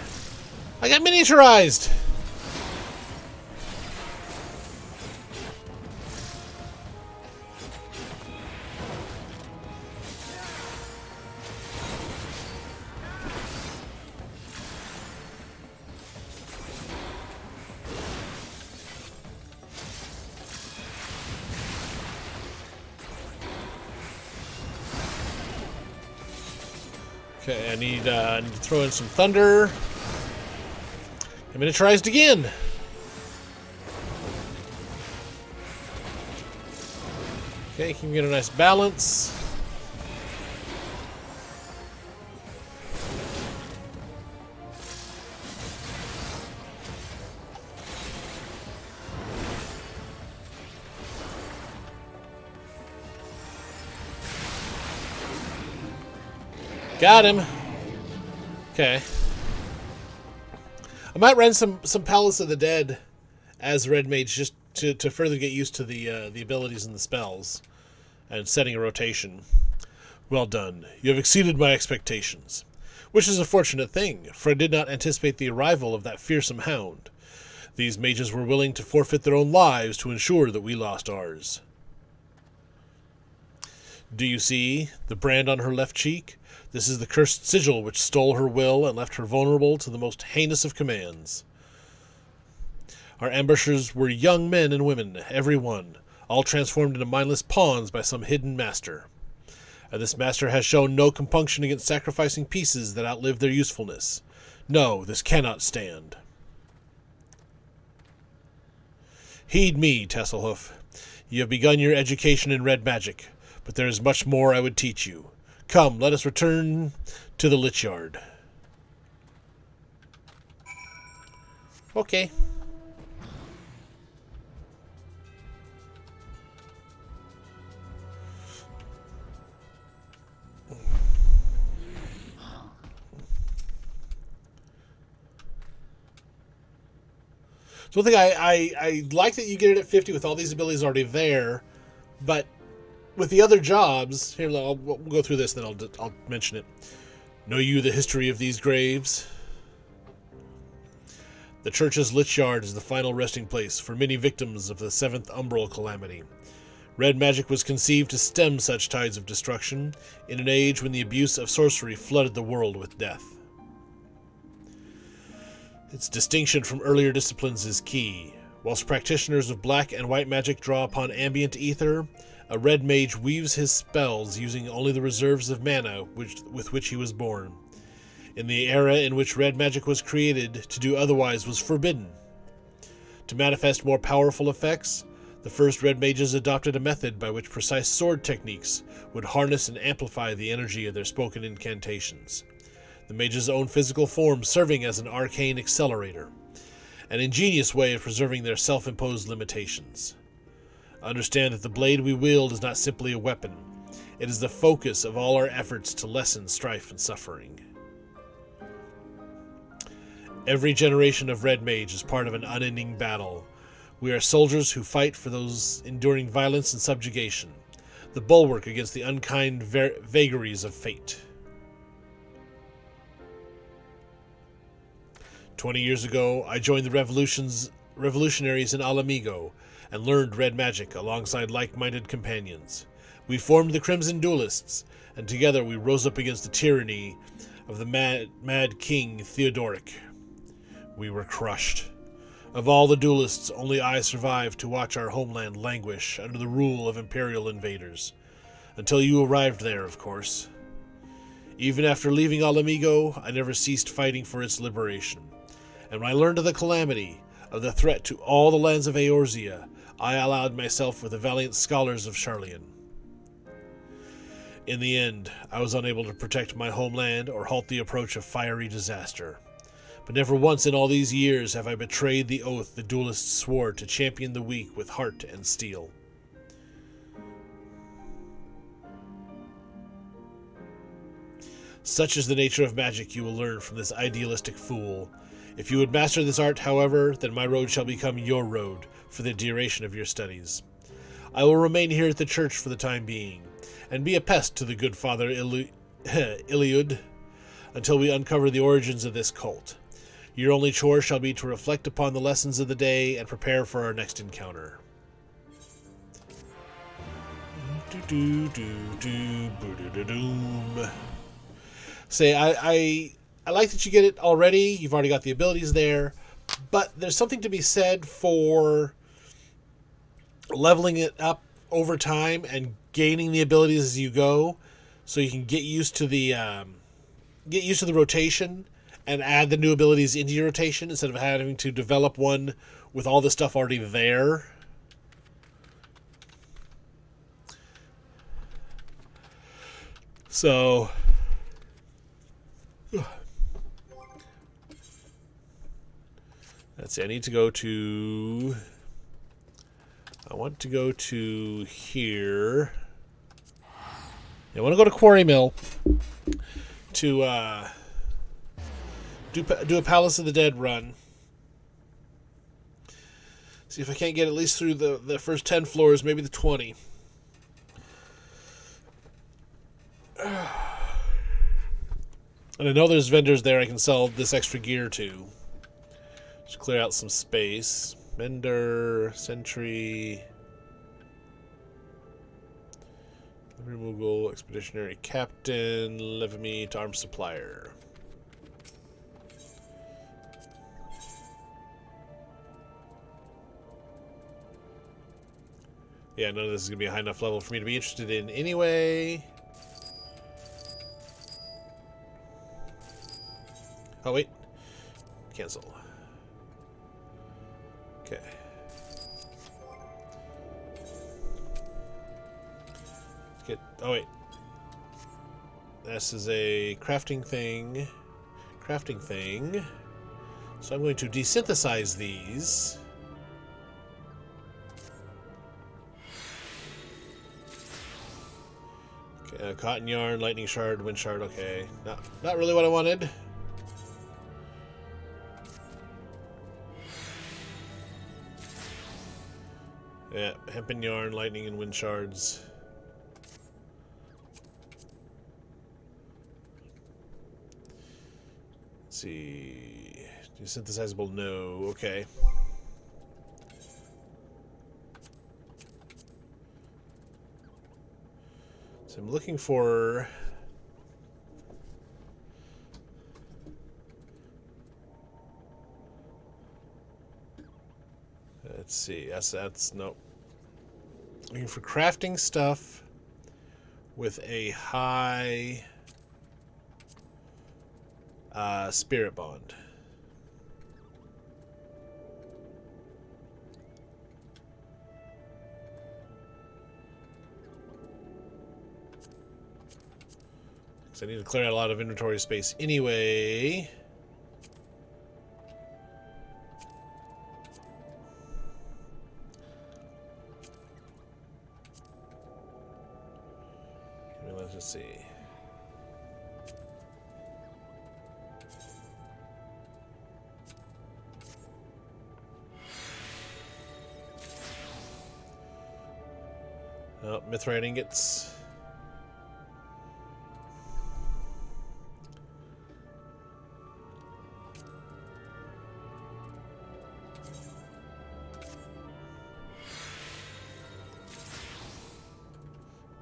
I got miniaturized! Okay, I need to throw in some thunder. I'm miniaturized again. Okay, can get a nice balance. Got him. Okay. I might run some Palace of the Dead as Red Mage just to further get used to the abilities and the spells and setting a rotation. Well done. You have exceeded my expectations. Which is a fortunate thing, for I did not anticipate the arrival of that fearsome hound. These mages were willing to forfeit their own lives to ensure that we lost ours. Do you see the brand on her left cheek? This is the cursed sigil which stole her will and left her vulnerable to the most heinous of commands. Our ambushers were young men and women, every one, all transformed into mindless pawns by some hidden master. And this master has shown no compunction against sacrificing pieces that outlive their usefulness. No, this cannot stand. Heed me, Tasselhoof. You have begun your education in red magic, but there is much more I would teach you. Come, let us return to the Lich Yard. Okay. So one thing I like that you get it at 50 with all these abilities already there, but with the other jobs, here we'll go through this, then I'll mention it. Know you the history of these graves? The church's Lich Yard is the final resting place for many victims of the 7th Umbral Calamity. Red magic was conceived to stem such tides of destruction in an age when the abuse of sorcery flooded the world with death. Its distinction from earlier disciplines is key. Whilst practitioners of black and white magic draw upon ambient ether, A red mage weaves his spells using only the reserves of mana with which he was born. In the era in which red magic was created, to do otherwise was forbidden. To manifest more powerful effects, the first red mages adopted a method by which precise sword techniques would harness and amplify the energy of their spoken incantations. The mage's own physical form serving as an arcane accelerator, an ingenious way of preserving their self-imposed limitations. Understand that the blade we wield is not simply a weapon. It is the focus of all our efforts to lessen strife and suffering. Every generation of Red Mage is part of an unending battle. We are soldiers who fight for those enduring violence and subjugation, the bulwark against the unkind vagaries of fate. 20 years ago, I joined the revolutionaries in Alamigo, and learned red magic alongside like-minded companions. We formed the Crimson Duelists, and together we rose up against the tyranny of the mad King Theodoric. We were crushed. Of all the duelists, only I survived to watch our homeland languish under the rule of imperial invaders. Until you arrived there, of course. Even after leaving Alamigo, I never ceased fighting for its liberation. And when I learned of the calamity, of the threat to all the lands of Eorzea, I allied myself with the valiant scholars of Sharlayan. In the end, I was unable to protect my homeland or halt the approach of fiery disaster. But never once in all these years have I betrayed the oath the duelists swore to champion the weak with heart and steel. Such is the nature of magic you will learn from this idealistic fool. If you would master this art, however, then my road shall become your road for the duration of your studies. I will remain here at the church for the time being, and be a pest to the good Father Iliud until we uncover the origins of this cult. Your only chore shall be to reflect upon the lessons of the day and prepare for our next encounter. Say, I like that you get it already. You've already got the abilities there. But there's something to be said for leveling it up over time and gaining the abilities as you go, so you can get used to the rotation and add the new abilities into your rotation instead of having to develop one with all the stuff already there. So let's see, I want to go to here. I want to go to Quarry Mill to do a Palace of the Dead run. See if I can't get at least through the first 10 floors, maybe the 20. And I know there's vendors there I can sell this extra gear to. Just clear out some space. Vendor, Sentry, Removal, Expeditionary Captain, Levimy to Arms Supplier. Yeah, none of this is going to be a high enough level for me to be interested in anyway. Oh, wait. Cancel. Okay. Oh, wait. This is a crafting thing. So I'm going to desynthesize these. Okay, cotton yarn, lightning shard, wind shard. Okay, not really what I wanted. Yeah, hempen yarn, lightning, and wind shards. Let's see. Desynthesizable, no. Okay. So I'm looking for... Let's see. That's nope. Looking for crafting stuff with a high spirit bond. Because I need to clear out a lot of inventory space anyway. Let's just see. Oh, mithrite ingots.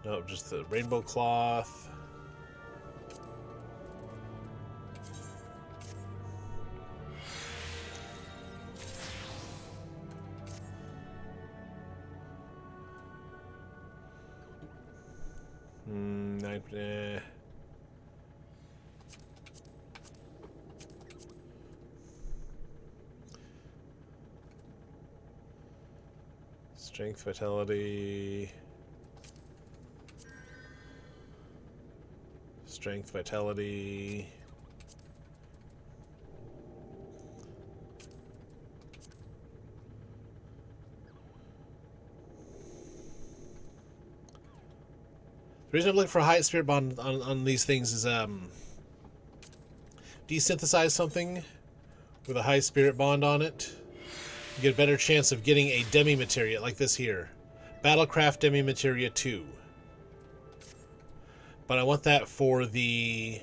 Nope, just the rainbow cloth. Eh. Strength, vitality. Strength, vitality. The reason I'm looking for a high spirit bond on these things is desynthesize something with a high spirit bond on it. You get a better chance of getting a demi materia like this here. Battlecraft demi materia 2. But I want that for the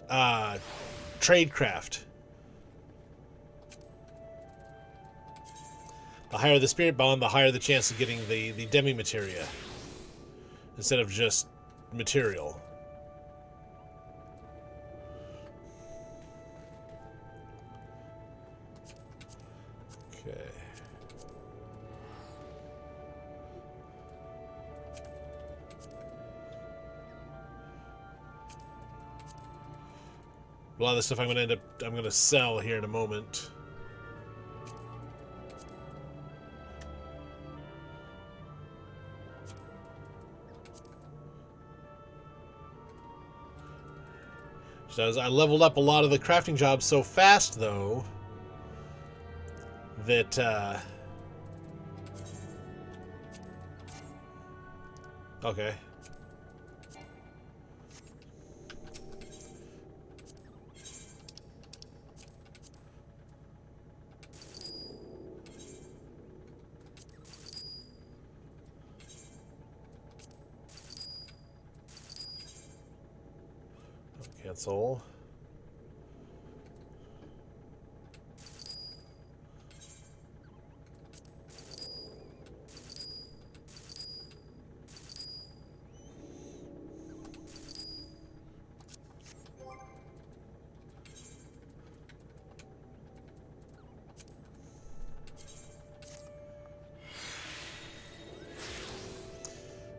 tradecraft. The higher the spirit bond, the higher the chance of getting the demi materia instead of just material. Okay. A lot of the stuff I'm going to sell here in a moment. So I leveled up a lot of the crafting jobs so fast, though, that okay. Cancel.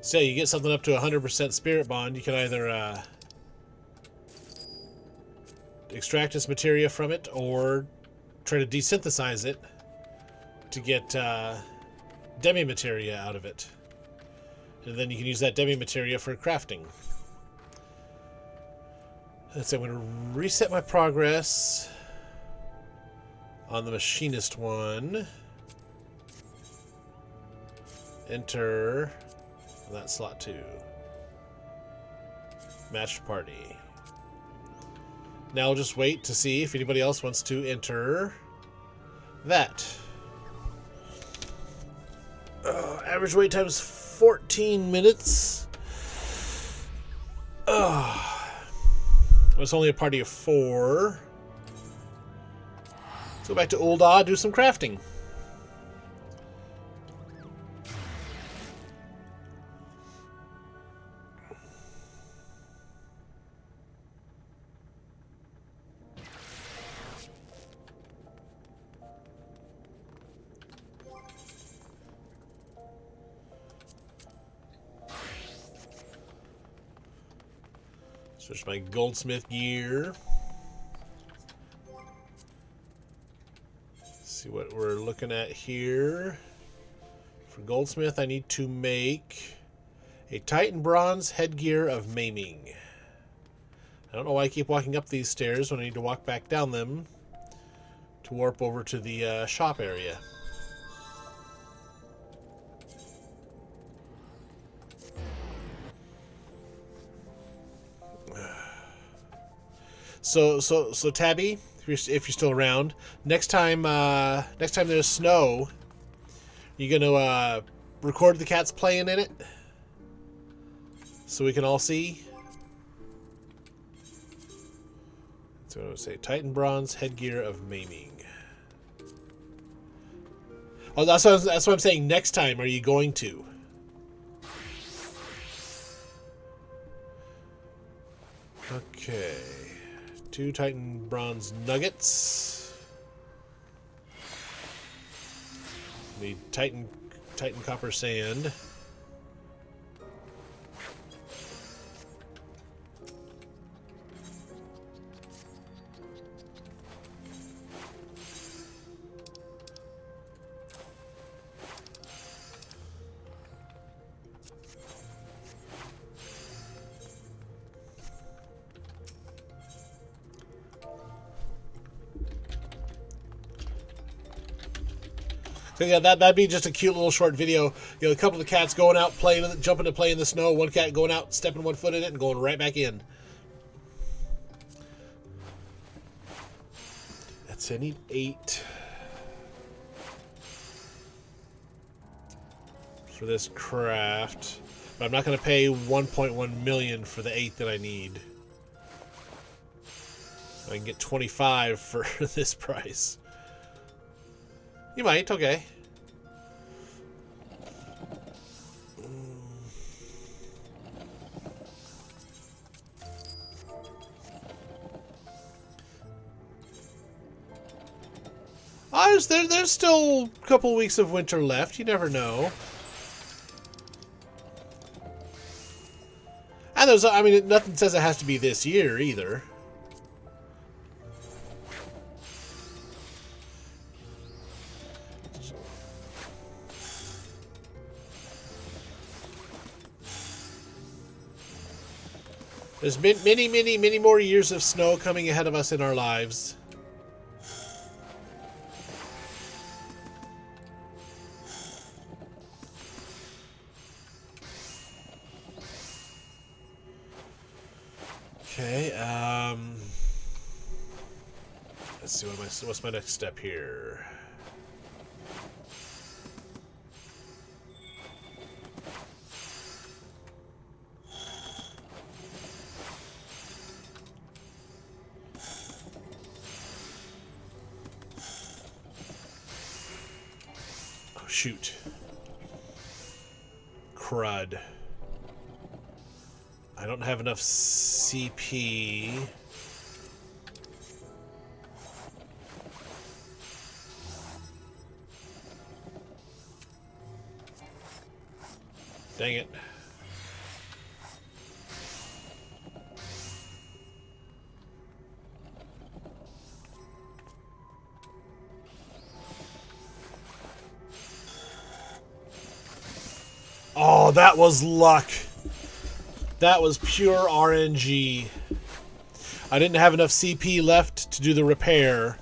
So you get something up to 100% spirit bond. You can either extract its materia from it or try to desynthesize it to get demi materia out of it. And then you can use that demi materia for crafting. So I'm going to reset my progress on the machinist one. Enter that slot 2. Matched party. Now I'll just wait to see if anybody else wants to enter that. Average wait time is 14 minutes. It's only a party of 4. Let's go back to Ul'dah, do some crafting. There's my goldsmith gear. Let's see what we're looking at here. For goldsmith, I need to make a Titan bronze headgear of maiming. I don't know why I keep walking up these stairs when I need to walk back down them to warp over to the shop area. So Tabby, if you're still around, next time there's snow, you gonna record the cats playing in it, so we can all see. That's what I would say. Titan bronze headgear of maiming. Oh, that's what I'm saying. Next time, are you going to? Okay. 2 Titan bronze nuggets. Need Titan copper sand. So yeah, that'd be just a cute little short video. You know, a couple of cats going out playing, jumping to play in the snow. One cat going out, stepping one foot in it, and going right back in. That's it. I need 8 for this craft, but I'm not going to pay 1.1 million for the 8 that I need. I can get 25 for this price. You might, okay. There's still a couple weeks of winter left. You never know. And there's, I mean, nothing says it has to be this year either. There's many more years of snow coming ahead of us in our lives. Okay, let's see, what's my next step here? Oh, shoot. Crud. I don't have enough CP. Dang it. Oh, that was luck. That was pure RNG. I didn't have enough CP left to do the repair,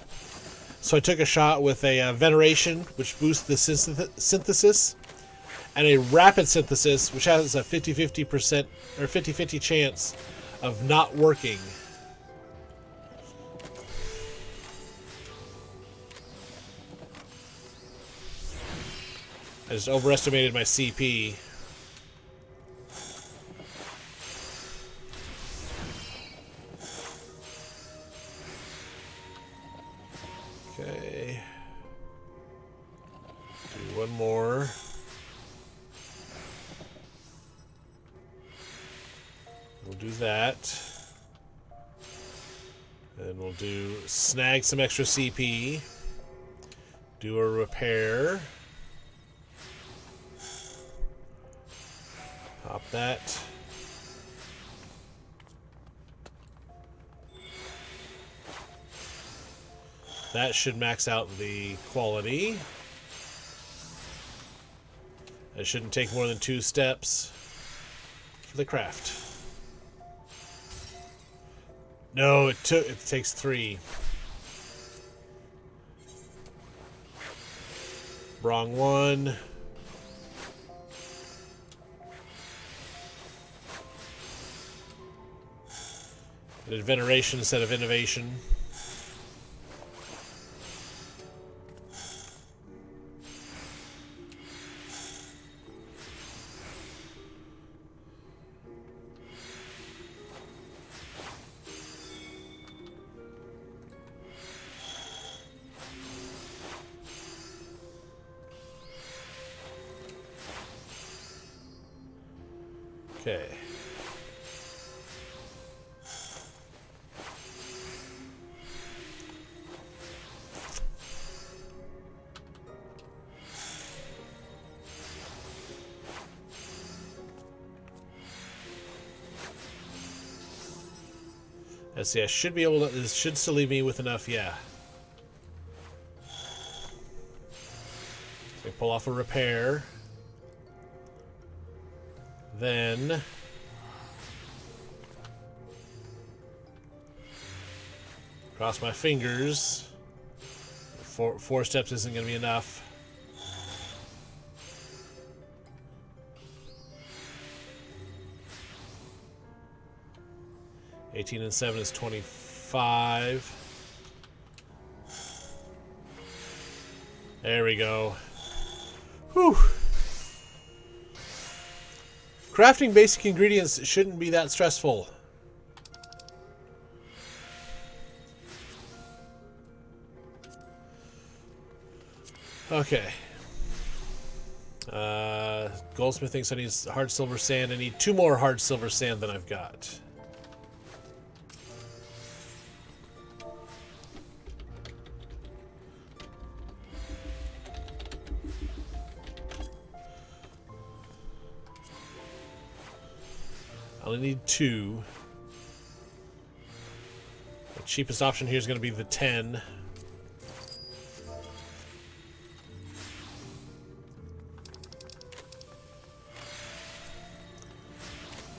so I took a shot with a Veneration, which boosts the synthesis, and a Rapid Synthesis, which has a 50-50% or 50-50 chance of not working. I just overestimated my CP. Okay. Do one more. We'll do that. And we'll do snag some extra CP. Do a repair. Pop that. That should max out the quality. It shouldn't take more than 2 steps for the craft. No, it takes 3. Wrong one. I did veneration instead of innovation. Okay. Let's see, I should be able to, this should still leave me with enough, yeah. So I pull off a repair. Then cross my fingers. 4 steps isn't going to be enough. $18 and 7 is 25. There we go. Whew. Crafting basic ingredients shouldn't be that stressful. Okay. Goldsmith thinks I need hard silver sand. I need 2 more hard silver sand than I've got. I only need 2. The cheapest option here is going to be the 10.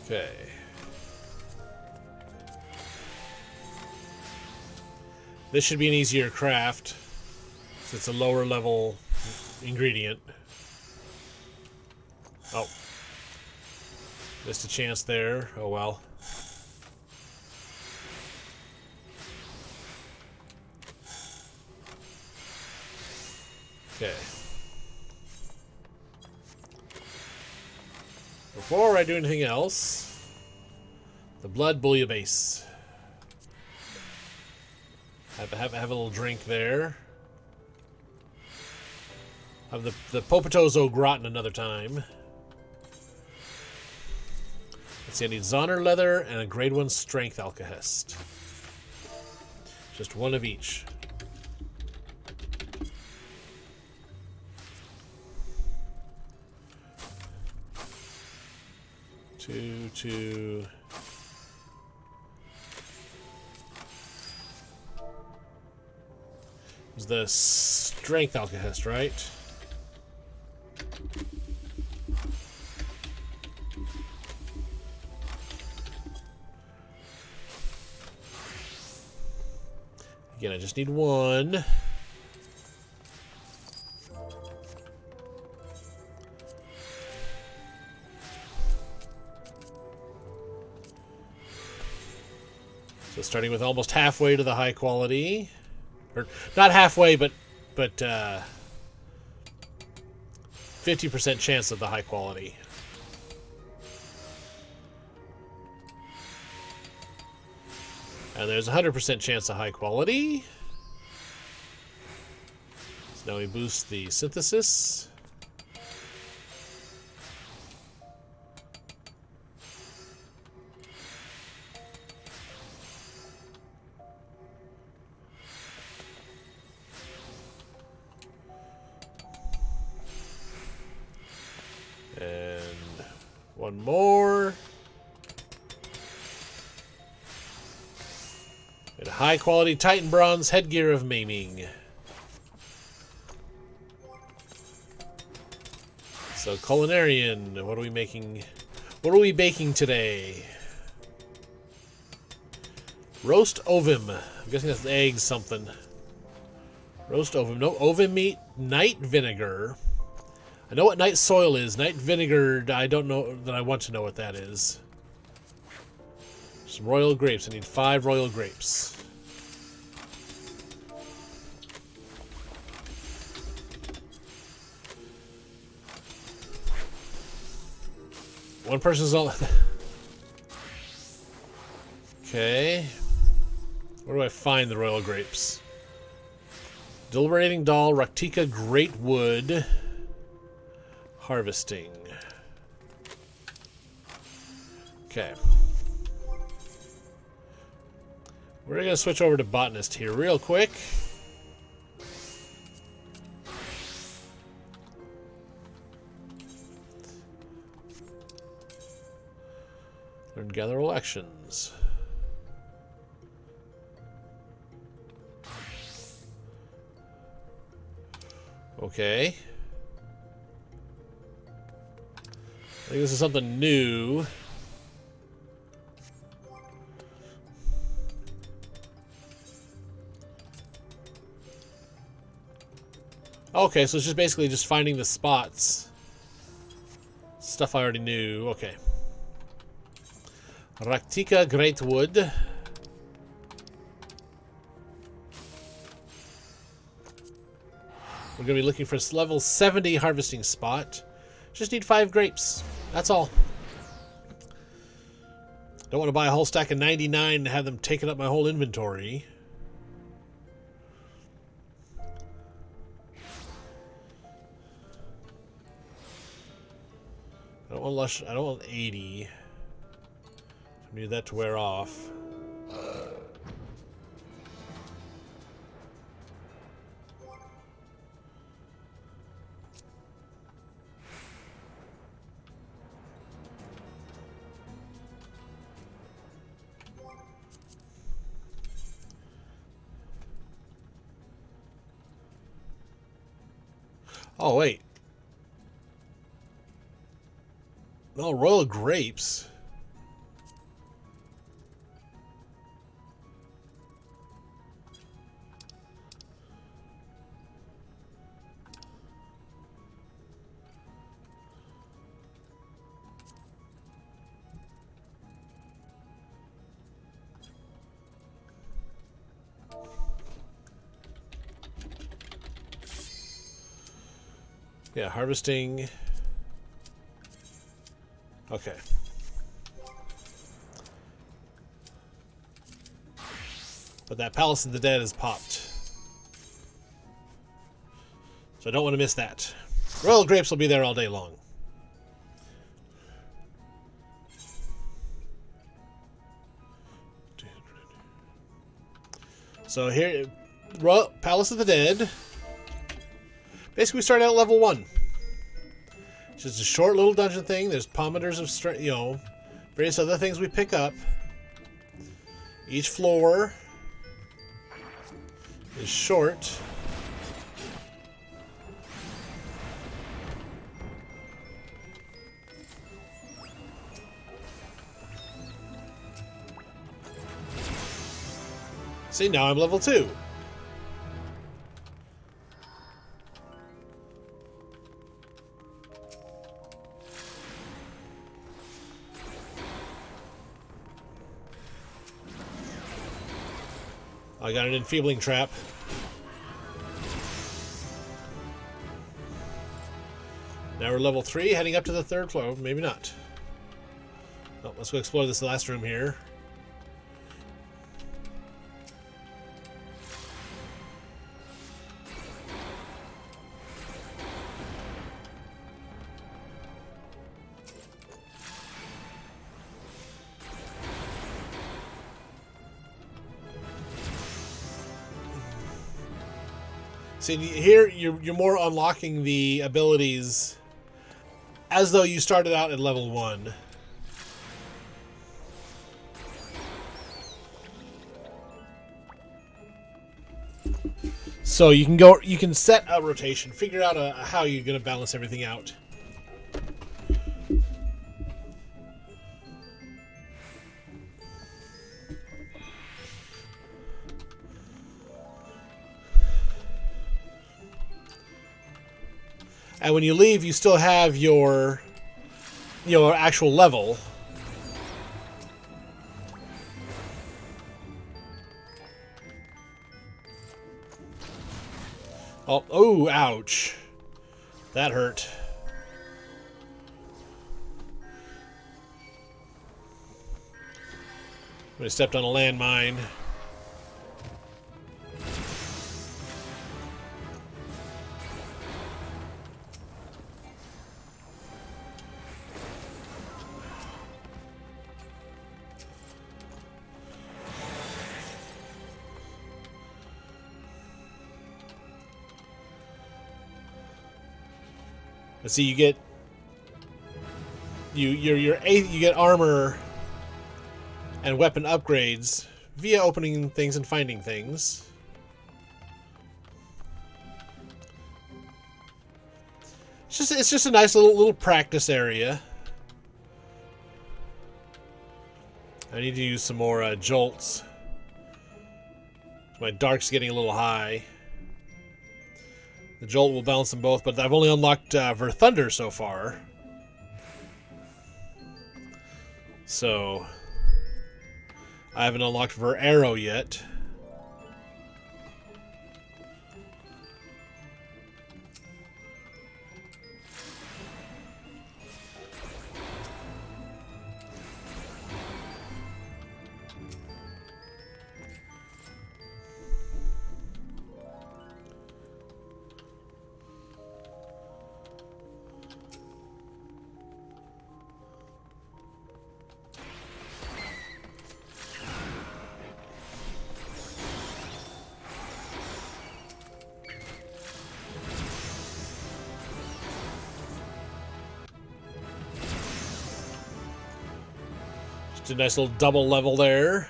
Okay. This should be an easier craft, since it's a lower level ingredient. Oh. Missed a chance there. Oh well. Okay. Before I do anything else, the blood bouillabaisse. Have a little drink there. Have the Popetozo gratin another time. Let's see, I need Zonner leather and a grade 1 strength alkahest. Just 1 of each. Two. It was the strength alkahest, right? Again, I just need 1. So starting with almost halfway to the high quality. Or not halfway, but 50% chance of the high quality. And there's a 100% chance of high quality. So now we boost the synthesis. And 1 more. High quality Titan bronze headgear of maiming. So culinarian, what are we making? What are we baking today? Roast ovum. I'm guessing that's eggs something. Roast ovum. No ovum meat. Night vinegar. I know what night soil is. Night vinegar, I don't know that I want to know what that is. Some royal grapes. I need 5 royal grapes. One person's all... Okay. Where do I find the royal grapes? Deliberating doll, Raktika great wood. Harvesting. Okay. We're going to switch over to botanist here real quick. Learn gather elections. Okay. I think this is something new. Okay, so it's just basically just finding the spots. Stuff I already knew. Okay. Raktika great wood. We're going to be looking for a level 70 harvesting spot. Just need 5 grapes. That's all. Don't want to buy a whole stack of 99 and have them taking up my whole inventory. I don't want lush. I don't want 80. I need that to wear off. Oh, wait. No, royal grapes. Yeah, harvesting. Okay. But that Palace of the Dead is popped. So I don't want to miss that. Royal grapes will be there all day long. So here, Palace of the Dead. Basically, we start out at level 1. It's just a short little dungeon thing. There's pometers of strength, you know, various other things we pick up. Each floor is short. See, now I'm level 2. I got an enfeebling trap. Now we're level 3, heading up to the 3rd floor. Maybe not. Oh, let's go explore this last room here. See, here you're more unlocking the abilities as though you started out at level 1. So you can go. You can set a rotation. Figure out how you're going to balance everything out. And when you leave, you still have your actual level. Oh, ouch. That hurt. I stepped on a landmine. Let's see, you get you get armor and weapon upgrades via opening things and finding things. It's just a nice little practice area. I need to use some more jolts. My dark's getting a little high. The jolt will balance them both, but I've only unlocked Ver Thunder so far. So I haven't unlocked Ver Arrow yet. Just a nice little double level there.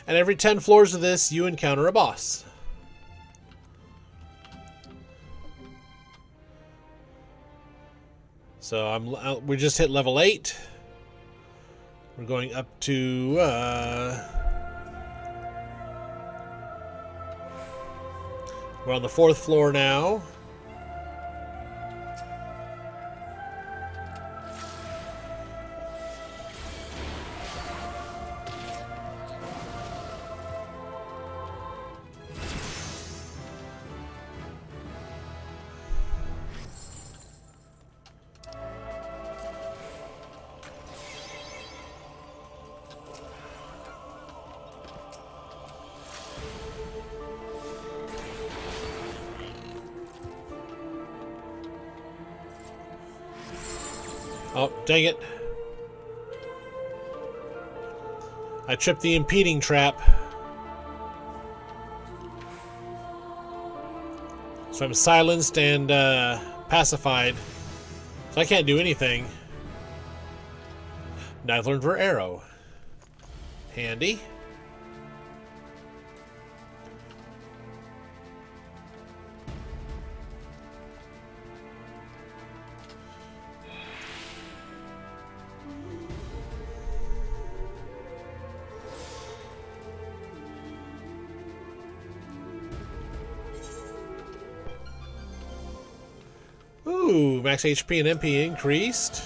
And every 10 floors of this, you encounter a boss. So we just hit level 8. We're going up to we're on the 4th floor now. Oh, dang it. I tripped the impeding trap. So I'm silenced and pacified. So I can't do anything. Now I've learned Ver Arrow. Handy. Ooh, max HP and MP increased.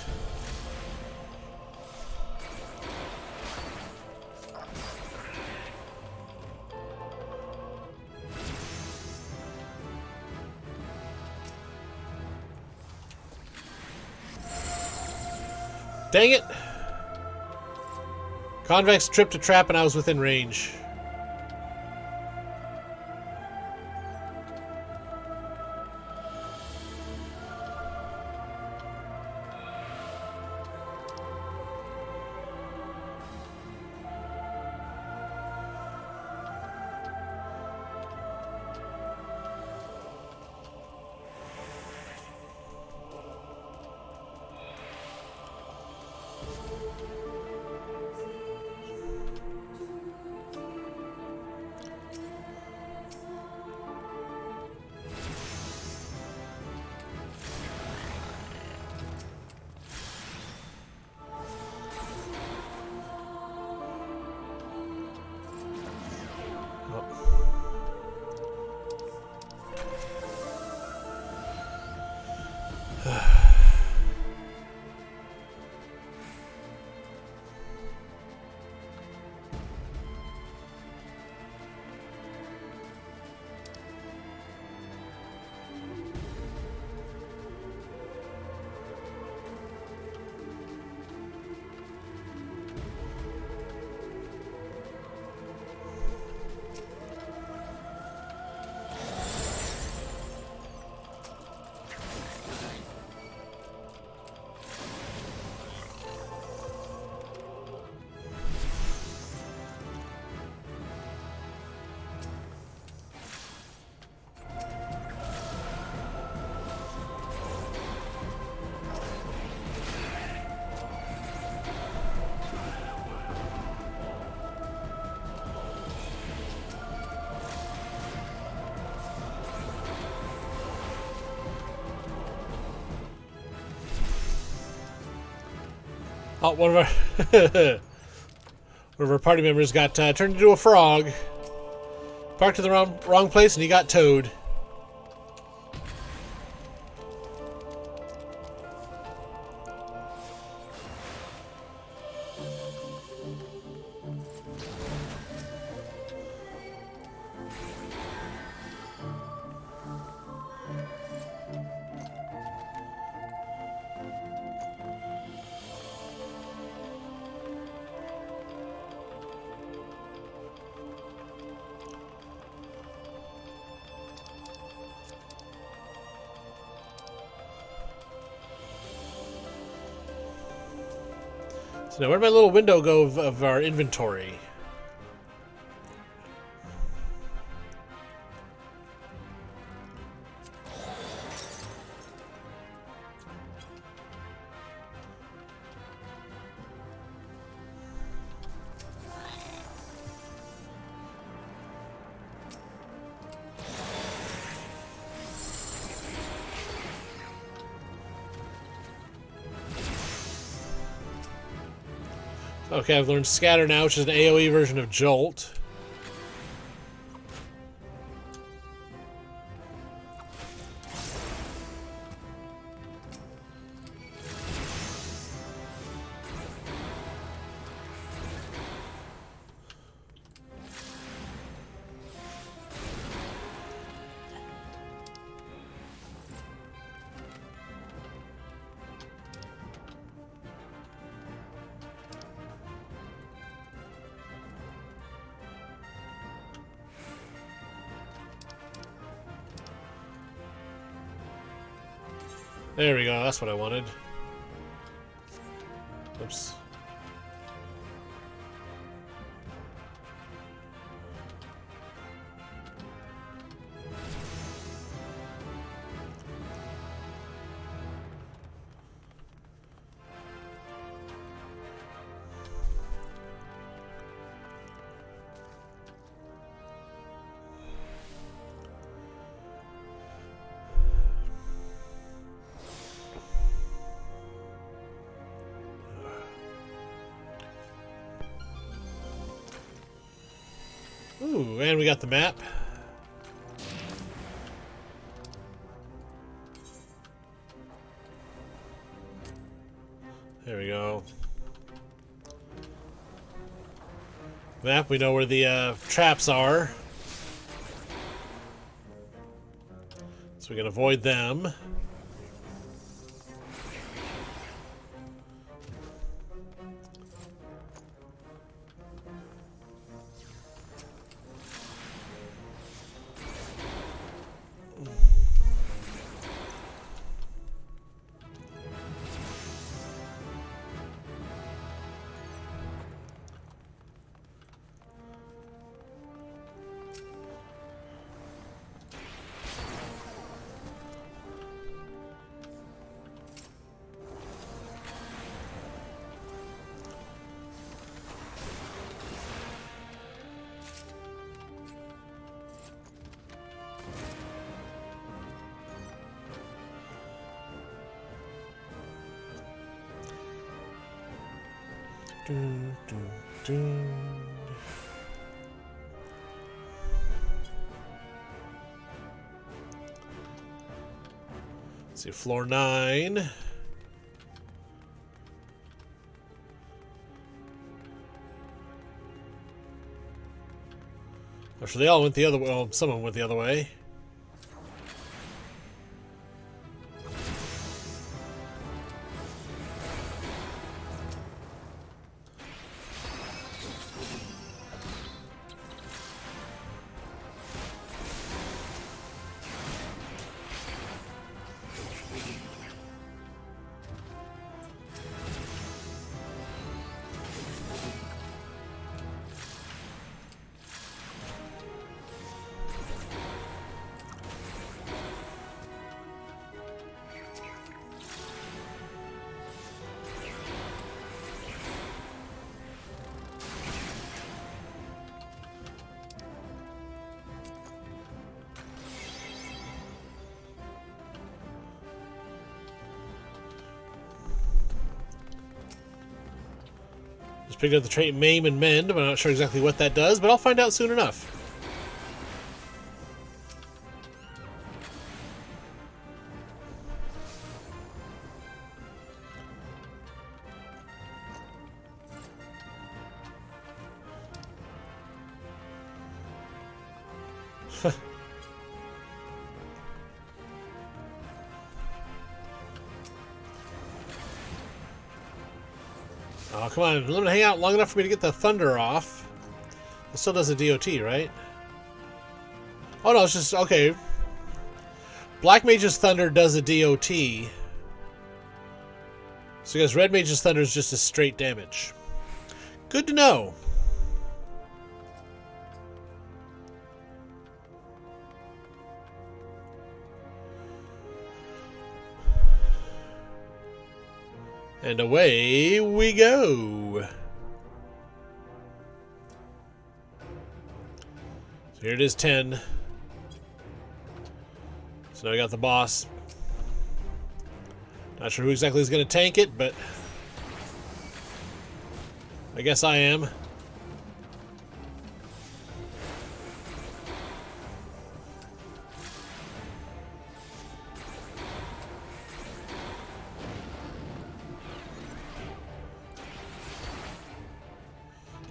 Dang it! Convex tripped a trap and I was within range. Oh, one of our one of our party members got turned into a frog. Parked in the wrong place, and he got towed. So now, where'd my little window go of our inventory? Okay, I've learned Scatter now, which is an AoE version of Jolt. There we go, that's what I wanted. Oops. Ooh, and we got the map. There we go. Map, we know where the traps are. So we can avoid them. Dun, dun, dun. Let's see, floor 9. Actually, they all went the other way. Well, some of them went the other way. Just picked up the trait Maim and Mend, but I'm not sure exactly what that does, but I'll find out soon enough. Oh, come on. Let me hang out long enough for me to get the thunder off. It still does a DOT, right? Oh, no, it's just... Okay. Black Mage's thunder does a DOT. So I guess Red Mage's thunder is just a straight damage. Good to know. And away we go. So here it is, 10. So now we got the boss. Not sure who exactly is going to tank it, but I guess I am.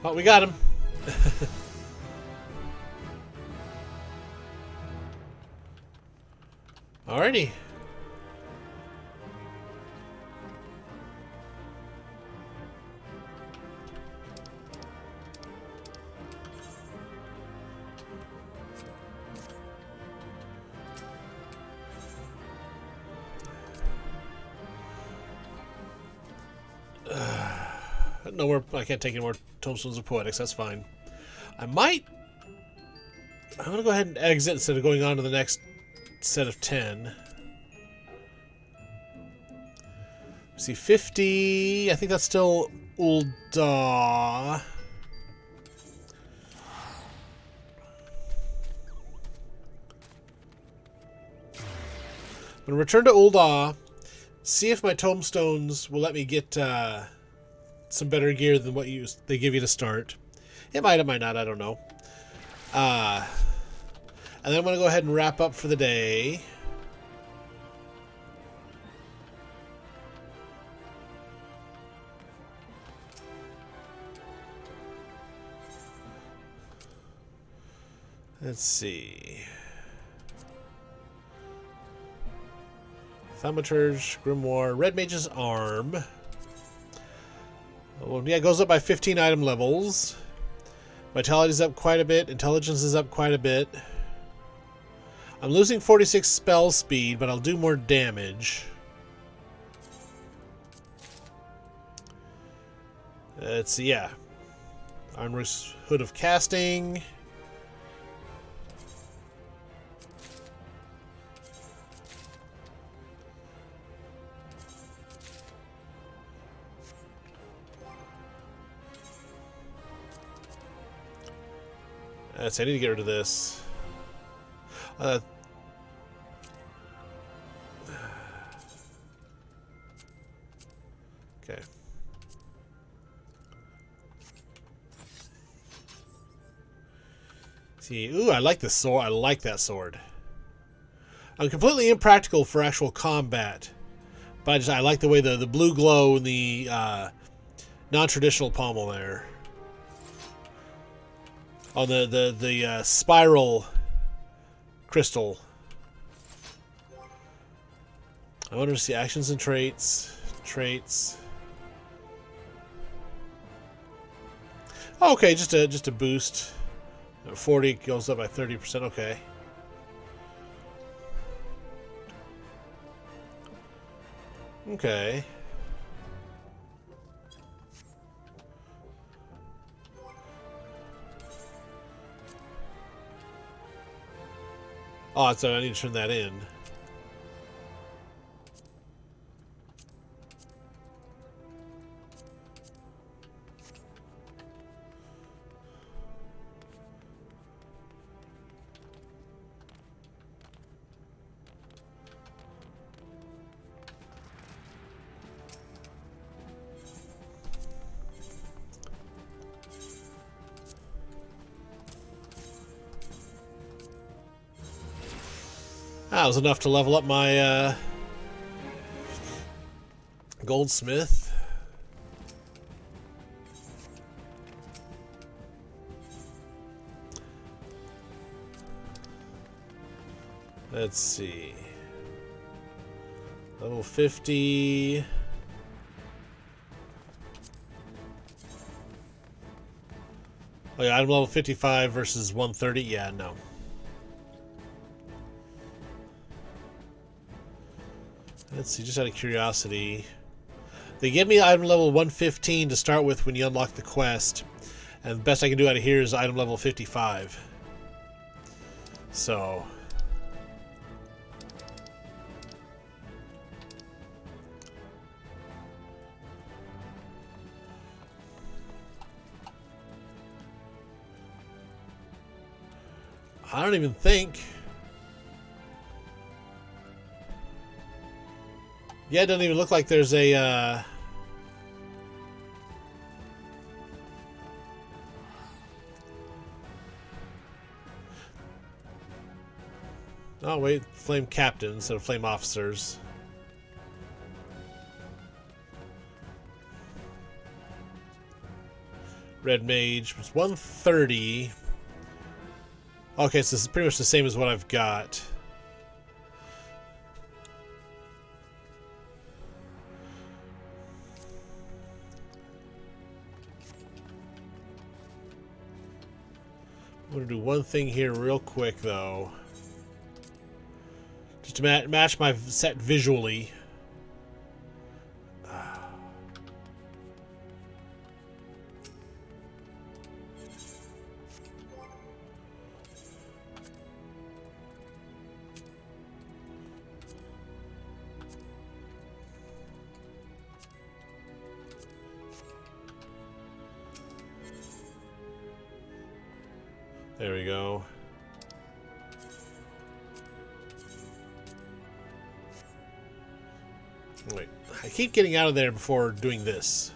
Oh, we got him. Alrighty. No more. I can't take any more Tombstones of Poetics. That's fine. I'm gonna go ahead and exit instead of going on to the next set of 10. See, 50. I think that's still Ul'dah. I'm gonna return to Ul'dah. See if my Tombstones will let me get some better gear than what they give you to start. It might not, I don't know. And then I'm going to go ahead and wrap up for the day. Let's see. Thaumaturge, Grimoire, Red Mage's Arm. Well, yeah, it goes up by 15 item levels. Vitality's up quite a bit. Intelligence is up quite a bit. I'm losing 46 spell speed, but I'll do more damage. Let's see, yeah. Armor's Hood of Casting. I need to get rid of this. Okay. See, ooh, I like this sword. I like that sword. I'm completely impractical for actual combat, but I like the way the blue glow and the non-traditional pommel there. On the spiral crystal. I want to see actions and traits. Traits. Oh, okay, just a boost. 40 goes up by 30%. Okay. Okay. Oh, so I need to turn that in. That was enough to level up my goldsmith. Let's see. Level 50. Oh yeah, I'm level 55 versus 130. Yeah, no. Let's see, just out of curiosity. They give me item level 115 to start with when you unlock the quest. And the best I can do out of here is item level 55. So... I don't even think... Yeah, it doesn't even look like there's a... Oh, wait. Flame captain instead of flame officers. Red Mage was 130. Okay, so this is pretty much the same as what I've got. I'm going to do one thing here real quick, though. Just to match my set visually. There we go. Wait, I keep getting out of there before doing this.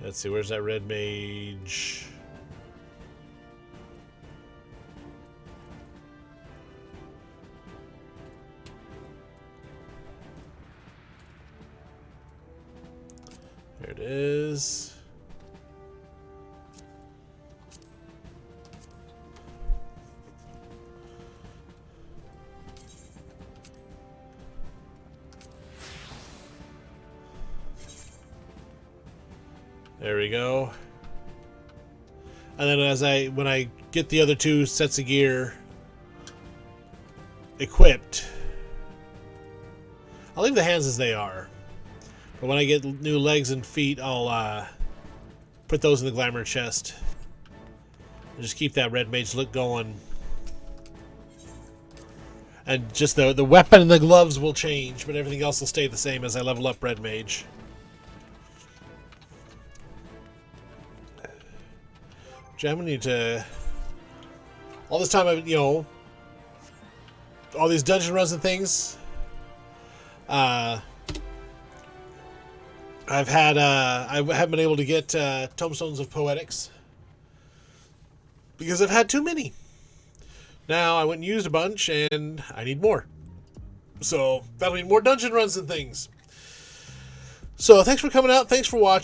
Let's see, where's that Red Mage? There it is. There we go. And then when I get the other two sets of gear equipped, I'll leave the hands as they are. But when I get new legs and feet, I'll put those in the glamour chest. And just keep that Red Mage look going. And just the weapon and the gloves will change, but everything else will stay the same as I level up Red Mage. Which I'm gonna need to... All this time, all these dungeon runs and things, I haven't been able to get Tomestones of Poetics because I've had too many. Now I went and used a bunch and I need more. So that'll mean more dungeon runs and things. So thanks for coming out. Thanks for watching.